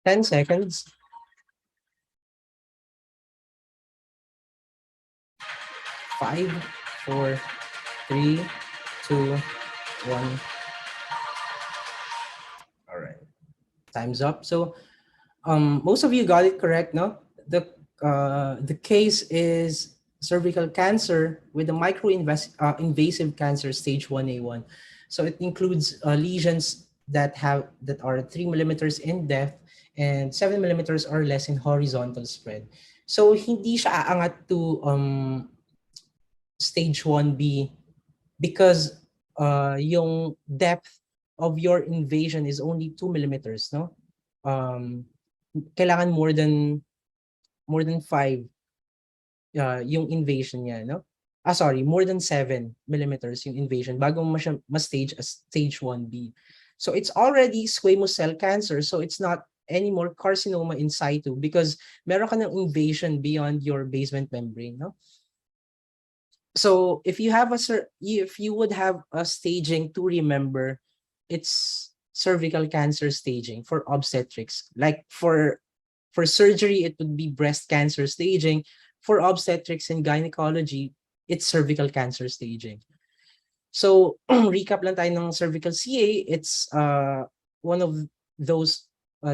10 seconds. 5, 4, 3, 2, 1. All right. Time's up. So most of you got it correct, no? The case is cervical cancer with a invasive cancer stage 1A1. So it includes lesions that are 3 millimeters in depth and 7 millimeters or less in horizontal spread. So hindi siya aangat to stage 1B because yung depth of your invasion is only 2 millimeters, no? Kailangan more than 5 yung invasion niya, no? Sorry, more than 7 millimeters yung invasion bago mo siya ma-stage as stage 1B. So it's already squamous cell cancer, so it's not anymore carcinoma in situ because meron ka ng invasion beyond your basement membrane, no? So if you would have a staging to remember, it's cervical cancer staging for obstetrics. Like for surgery, it would be breast cancer staging. For obstetrics and gynecology, it's cervical cancer staging. So recap lang tayo ng cervical CA. It's one of those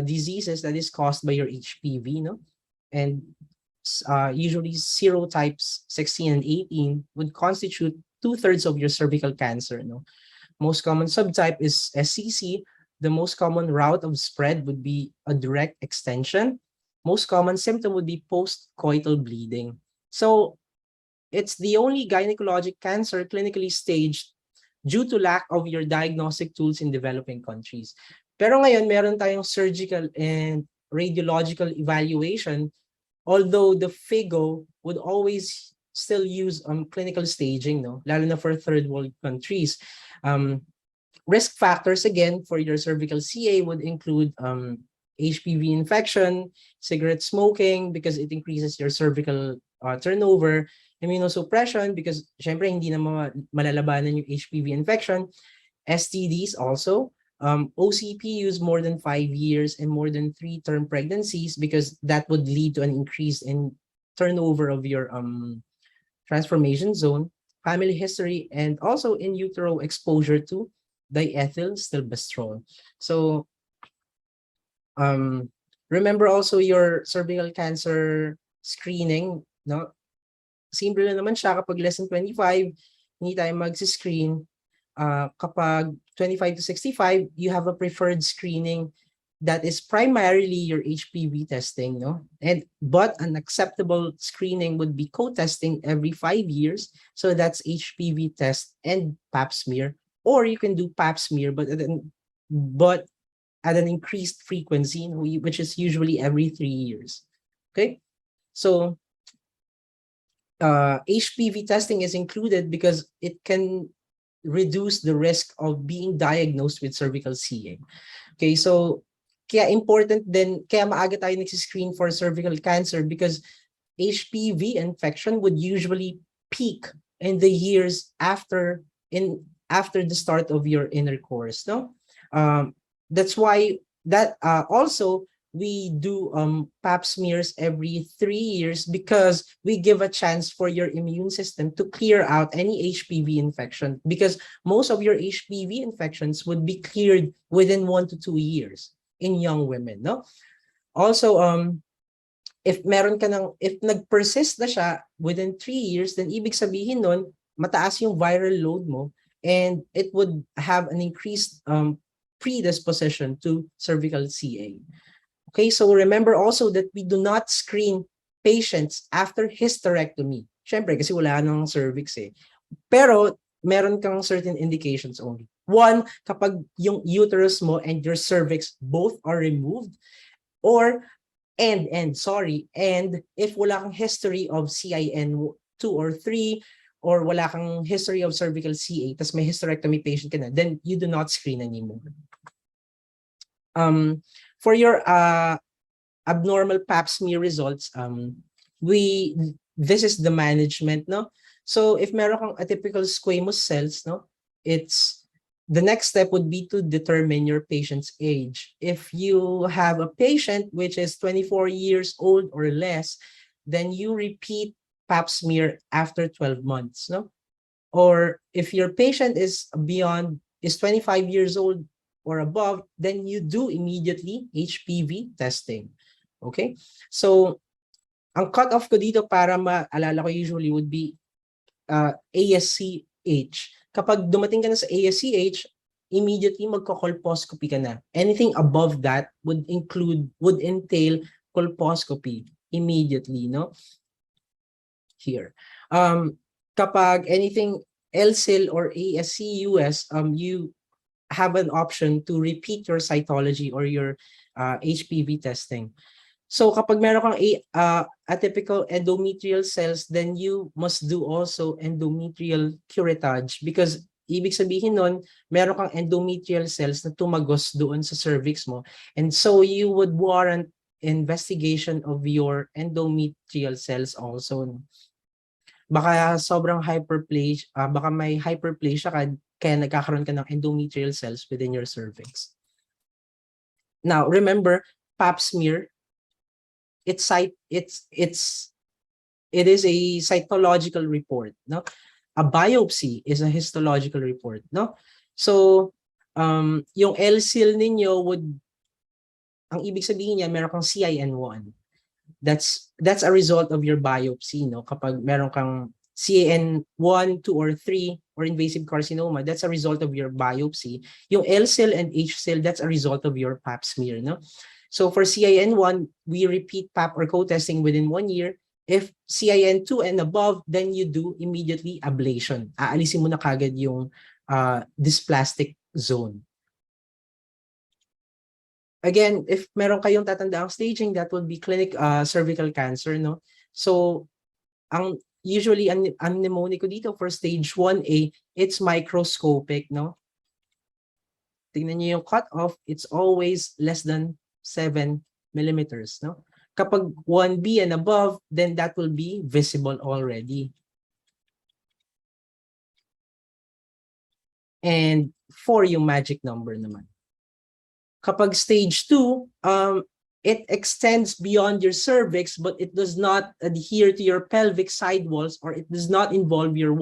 diseases that is caused by your HPV, no? And usually serotypes 16 and 18 would constitute 2/3 of your cervical cancer, no? Most common subtype is SCC. The most common route of spread would be a direct extension. Most common symptom would be post-coital bleeding. So it's the only gynecologic cancer clinically staged due to lack of your diagnostic tools in developing countries. Pero ngayon, meron tayong surgical and radiological evaluation, although the FIGO would always still use clinical staging, no? Lalo na for third world countries. Risk factors, again, for your cervical CA would include HPV infection, cigarette smoking, because it increases your cervical turnover, immunosuppression, because syempre hindi na malalabanan yung HPV infection, STDs also, OCP use more than 5 years and more than 3-term pregnancies because that would lead to an increase in turnover of your transformation zone, family history, and also in utero exposure to diethyl stilbestrol. So remember also your cervical cancer screening, no? Simple na naman siya kapag less than 25, hindi tayo mag-screen. Kapag 25 to 65, you have a preferred screening that is primarily your HPV testing, no? But an acceptable screening would be co-testing every 5 years. So that's HPV test and pap smear. Or you can do pap smear, but at an increased frequency, which is usually every 3 years. Okay? So HPV testing is included because it can reduce the risk of being diagnosed with cervical CA. Okay, so kaya important din, kaya maaga tayo nagsiscreen for cervical cancer because HPV infection would usually peak in the years after the start of your intercourse, no? That's why also we do pap smears every 3 years because we give a chance for your immune system to clear out any HPV infection because most of your HPV infections would be cleared within 1 to 2 years in young women, no? Also, if nag-persist na siya within 3 years, then ibig sabihin nun, mataas yung viral load mo and it would have an increased predisposition to cervical CA. Okay, so remember also that we do not screen patients after hysterectomy. Syempre, kasi wala nang cervix eh. Pero, meron kang certain indications only. One, kapag yung uterus mo and your cervix both are removed, and if wala kang history of CIN 2 or 3, or wala kang history of cervical CA, tas may hysterectomy patient ka na, then you do not screen anymore. For your abnormal pap smear results, this is the management, no? So if meron kang atypical squamous cells, no, it's the next step would be to determine your patient's age. If you have a patient which is 24 years old or less, then you repeat pap smear after 12 months, no? Or if your patient is 25 years old or above, then you do immediately HPV testing. Okay? So, ang cutoff ko dito para maalala ko usually would be ASCH. Kapag dumating ka na sa ASCH, immediately magko-colposcopy ka na. Anything above that would entail colposcopy immediately, no? Here. Kapag anything LSIL or ASCUS, you have an option to repeat your cytology or your HPV testing. So kapag meron kang atypical endometrial cells, then you must do also endometrial curettage because ibig sabihin nun, meron kang endometrial cells na tumagos doon sa cervix mo. And so you would warrant investigation of your endometrial cells also. Baka sobrang hyperplasia, baka may hyperplasia ka, kaya nagkakaroon ka ng endometrial cells within your cervix. Now, remember, pap smear, it is a cytological report, no? A biopsy is a histological report, no? So, yung LSIL ninyo ang ibig sabihin niya, meron kang CIN1. That's a result of your biopsy, no? Kapag meron kang CIN1, 2, or 3, or invasive carcinoma, that's a result of your biopsy. Yung LSIL and HSIL, that's a result of your pap smear, no? So for CIN1, we repeat pap or co-testing within 1 year. If CIN2 and above, then you do immediately ablation. Aalisin mo na kagad yung dysplastic zone. Again, if meron kayong tatandaang staging, that would be clinic cervical cancer, no? So, ang usually ang mnemonic ko dito for stage 1A, it's microscopic, no? Tingnan niyo yung cutoff, it's always less than 7 millimeters, no? Kapag 1B and above, then that will be visible already. And 4 yung magic number naman. Kapag stage 2, it extends beyond your cervix, but it does not adhere to your pelvic side walls, or it does not involve your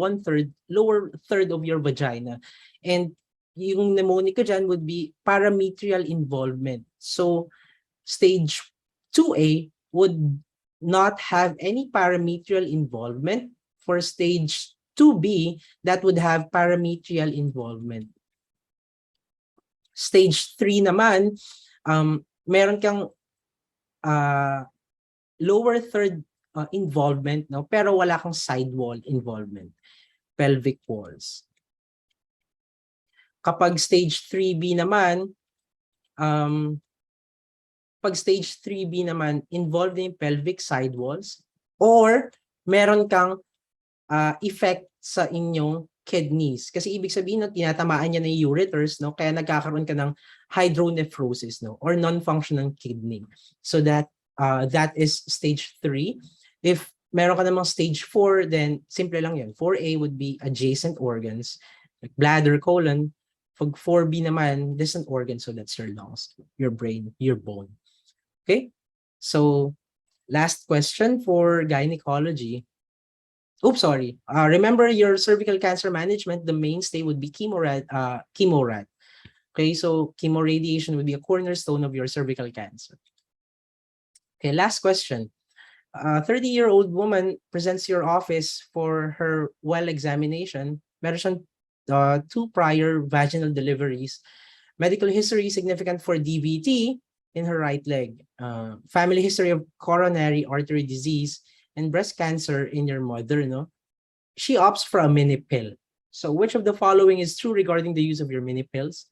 lower third of your vagina. And yung mnemonic ko dyan would be parametrial involvement. So, stage 2A would not have any parametrial involvement. For stage 2B, that would have parametrial involvement. Stage 3 naman, meron kang lower third involvement, no? Pero wala kang side wall involvement, pelvic walls. Kapag stage 3B naman, involved in pelvic side walls, or meron kang effect sa inyong kidneys. Kasi ibig sabihin na tinatamaan niya na yung ureters, no? Kaya nagkakaroon ka ng hydronephrosis, no? Or non-functioning kidney. So that is stage 3. If meron ka namang stage 4, then simple lang yun. 4A would be adjacent organs, like bladder, colon. Pag 4B naman, distant organs, so that's your lungs, your brain, your bone. Okay? So, last question for gynecology. Oops, sorry. Remember your cervical cancer management, the mainstay would be chemorad. Okay, so chemoradiation would be a cornerstone of your cervical cancer. Okay, last question. A 30-year-old woman presents your office for her well examination. Meron siyang 2 prior vaginal deliveries. Medical history significant for DVT in her right leg. Family history of coronary artery disease and breast cancer in your mother, no? She opts for a mini pill. So which of the following is true regarding the use of your mini pills?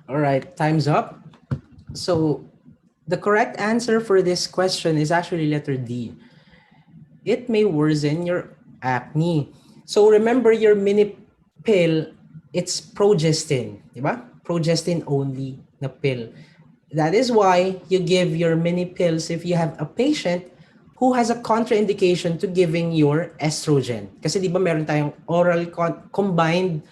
All right, time's up. So the correct answer for this question is actually letter D. It may worsen your acne. So remember your mini pill, it's progestin, di ba? Progestin only na pill. That is why you give your mini pills if you have a patient who has a contraindication to giving your estrogen. Kasi di ba meron tayong combined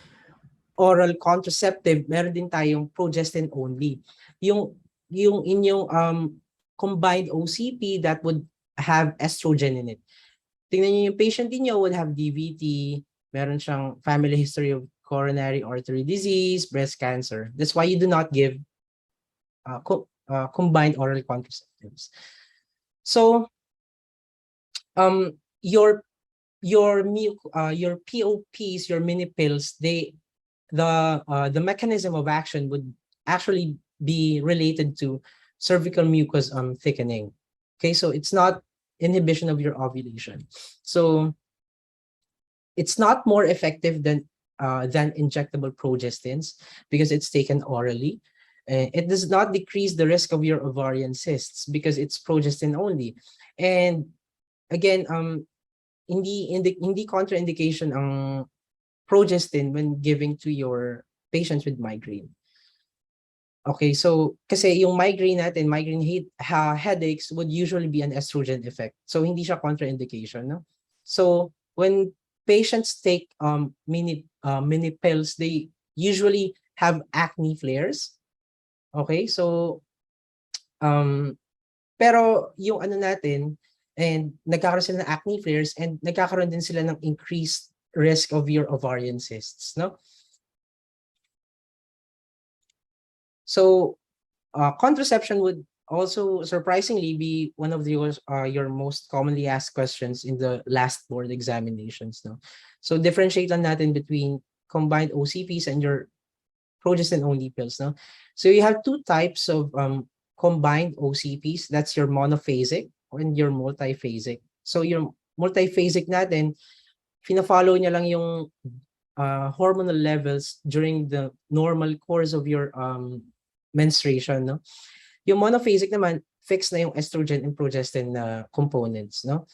oral contraceptive, meron din tayong progestin only. Yung inyong combined OCP that would have estrogen in it. Tingnan niyo yung patient niyo would have DVT, meron siyang family history of coronary artery disease, breast cancer. That's why you do not give combined oral contraceptives. So your POPs, your mini pills, the mechanism of action would actually be related to cervical mucus thickening. Okay, so it's not inhibition of your ovulation. So it's not more effective than injectable progestins because it's taken orally. It does not decrease the risk of your ovarian cysts because it's progestin only. And again, hindi contraindication ang progestin when giving to your patients with migraine. Okay, so kasi yung migraine natin, headaches would usually be an estrogen effect. So hindi siya contraindication, no? So when patients take mini pills, they usually have acne flares. Okay, so pero yung ano natin, and nagkakaroon sila ng acne flares and nagkakaroon din sila ng increased risk of your ovarian cysts, no? So contraception would also surprisingly be one of your most commonly asked questions in the last board examinations, no? So differentiate lang natin between combined OCPs and your progestin only pills, no? So you have two types of combined OCPs. That's your monophasic and your multiphasic. So your multiphasic natin, fina-follow niya lang yung hormonal levels during the normal course of your menstruation, no? Yung monophasic naman, fixed na yung estrogen and progestin na components, no?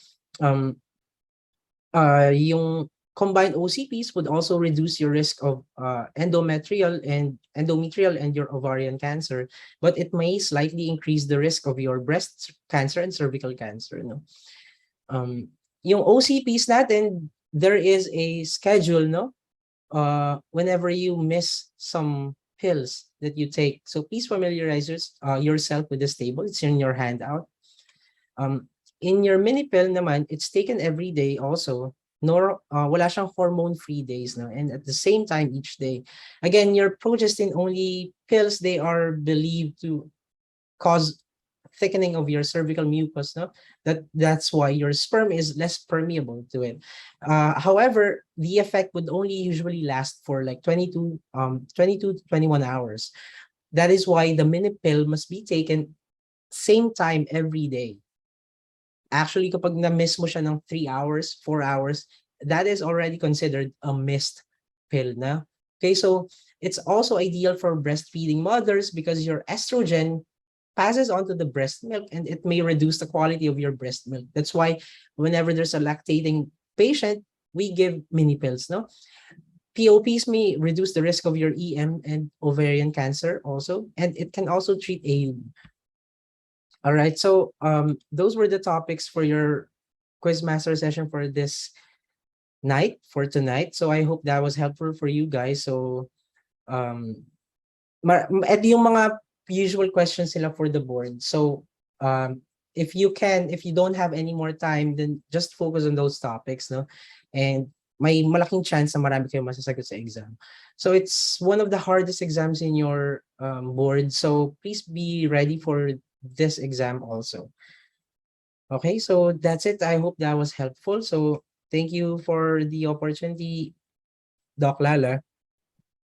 Yung combined OCPs would also reduce your risk of endometrial and your ovarian cancer, but it may slightly increase the risk of your breast cancer and cervical cancer, no? Yung OCPs natin, there is a schedule, no? Whenever you miss some pills that you take. So please familiarize yourself with this table. It's in your handout. In your mini pill naman, it's taken every day also. Wala siyang hormone-free days, no? And at the same time each day. Again, your progestin-only pills, they are believed to cause thickening of your cervical mucus, no? That's why your sperm is less permeable to it. However, the effect would only usually last for like 22 to 21 hours. That is why the mini pill must be taken same time every day. Actually, kapag na-miss mo siya ng 3 hours, 4 hours, that is already considered a missed pill na. Okay, so it's also ideal for breastfeeding mothers because your estrogen passes onto the breast milk and it may reduce the quality of your breast milk. That's why whenever there's a lactating patient, we give mini pills, no? POPs may reduce the risk of your EM and ovarian cancer also, and it can also treat AUD. All right, so those were the topics for your Quizmaster session for this night, for tonight. So I hope that was helpful for you guys. So at yung mga usual questions sila for the board. So if you don't have any more time, then just focus on those topics, no? And may malaking chance na marami kayong masasagot sa exam. So it's one of the hardest exams in your board. So please be ready for this exam also. Okay, so that's it. I hope that was helpful. So thank you for the opportunity, Doc Lala.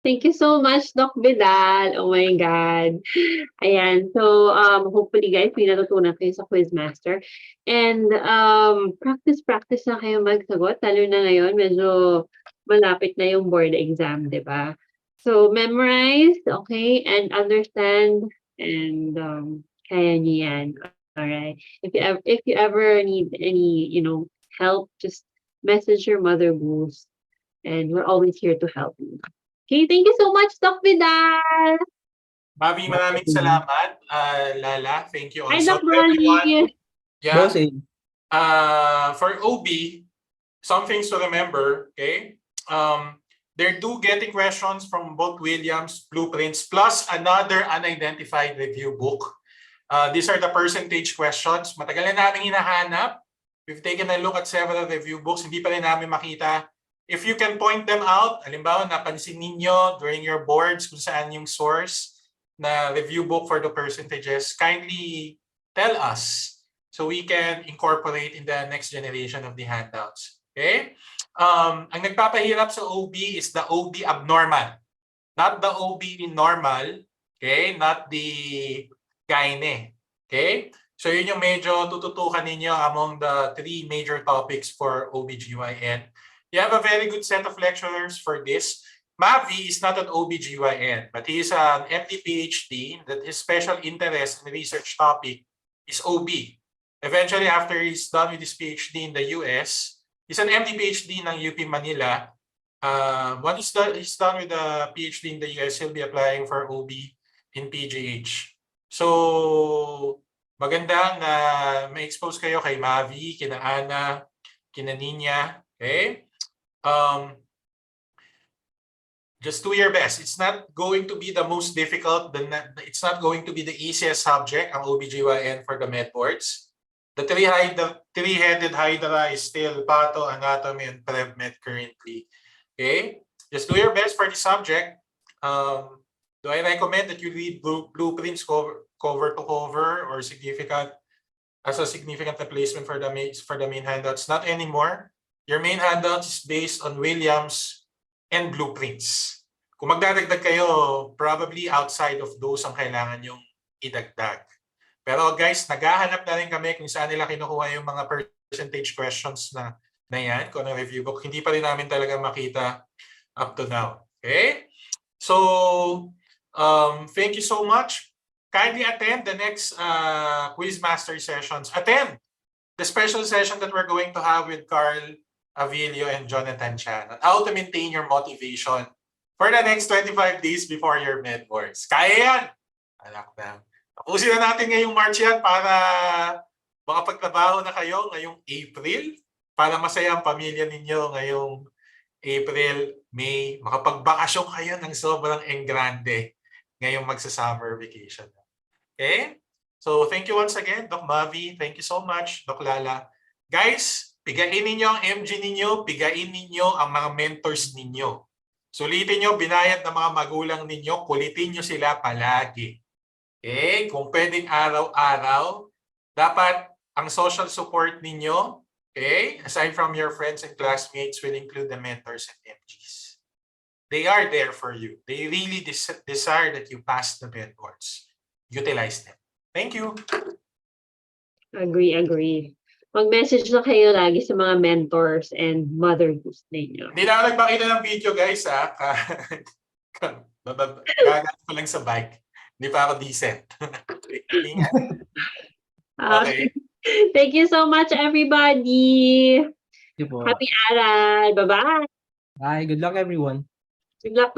Thank you so much, Doc Vidal. Oh my God. Ayan. So, hopefully guys, may natutunan kayo sa Quizmaster. And practice na kayo magsagot. Lalo na ngayon, medyo malapit na yung board exam, di ba? So memorize, okay, and understand, and kaya niyo yan. All right. If you ever need any, help, just message your mother boost, and we're always here to help you. Okay, thank you so much, Doc Vidal. Mavi, maraming salamat, Lala. Thank you Hi, also Doc to everyone. Ronnie. Yeah. Bossing. For OB, some things to remember, okay? They're do getting questions from both Williams, blueprints, plus another unidentified review book. These are the percentage questions. Matagal na namin hinahanap. We've taken a look at several review books. Hindi pa rin namin makita. If you can point them out, halimbawa napansin ninyo during your boards kung saan yung source na review book for the percentages, kindly tell us so we can incorporate in the next generation of the handouts. Okay? Ang nagpapahirap sa OB is the OB abnormal, not the OB normal, okay? Not the Gyne. Okay? So yun yung medyo tututukan ninyo among the three major topics for OBGYN. You have a very good set of lecturers for this. Mavi is not an OBGYN, but he is an MD PhD that his special interest and research topic is OB. Eventually, after he's done with his PhD in the US, he's an MD PhD ng UP Manila. Once he's done with the PhD in the US, he'll be applying for OB in PGH. So, maganda na ma-expose kayo kay Mavi, kina Ana, kina Ninya. Okay? Just do your best. It's not going to be the most difficult. It's not going to be the easiest subject, ang OBGYN for the med boards. The three-headed hydra is still patho, anatomy, and prev med currently. Okay? Just do your best for the subject. Do I recommend that you read blueprints cover to cover or significant as a significant replacement for the main handouts? Not anymore. Your main handout is based on Williams and blueprints. Kung magdadagdag kayo, probably outside of those ang kailangan yung idagdag. Pero guys, naghahanap na rin kami kung saan nila kinukuha yung mga percentage questions na yan, kung ano review book. Hindi pa rin namin talaga makita up to now. Okay? So, thank you so much. Kindly attend the next Quizmaster sessions. Attend the special session that we're going to have with Carl Avilio and Jonathan Chan on how to maintain your motivation for the next 25 days before your med boards. Kaya yan! Anak na. Tapusin na natin ngayong March yan para makapagtrabaho na kayo ngayong April para masaya ang pamilya ninyo ngayong April, May. Makapagbakasyon kayo ng sobrang engrande ngayong magsa-summer vacation. Okay? So thank you once again, Doc Mavi. Thank you so much, Doc Lala. Guys, pigain ninyo ang MG ninyo, pigain ninyo ang mga mentors ninyo. Sulitin nyo, binayad ng mga magulang ninyo, kulitin nyo sila palagi. Okay? Kung pwedeng araw-araw, dapat ang social support ninyo, okay, aside from your friends and classmates, will include the mentors and MGs. They are there for you. They really desire that you pass the med boards. Utilize them. Thank you. Agree. Mag-message na kayo lagi sa mga mentors and mother boost ninyo. Hindi na ako nagpakita ng video, guys, ha? Gagat ko lang sa bike. Hindi pa ako decent. Okay. Thank you so much, everybody. Thank you po. Happy aral. Bye-bye. Bye. Good luck, everyone. Good luck.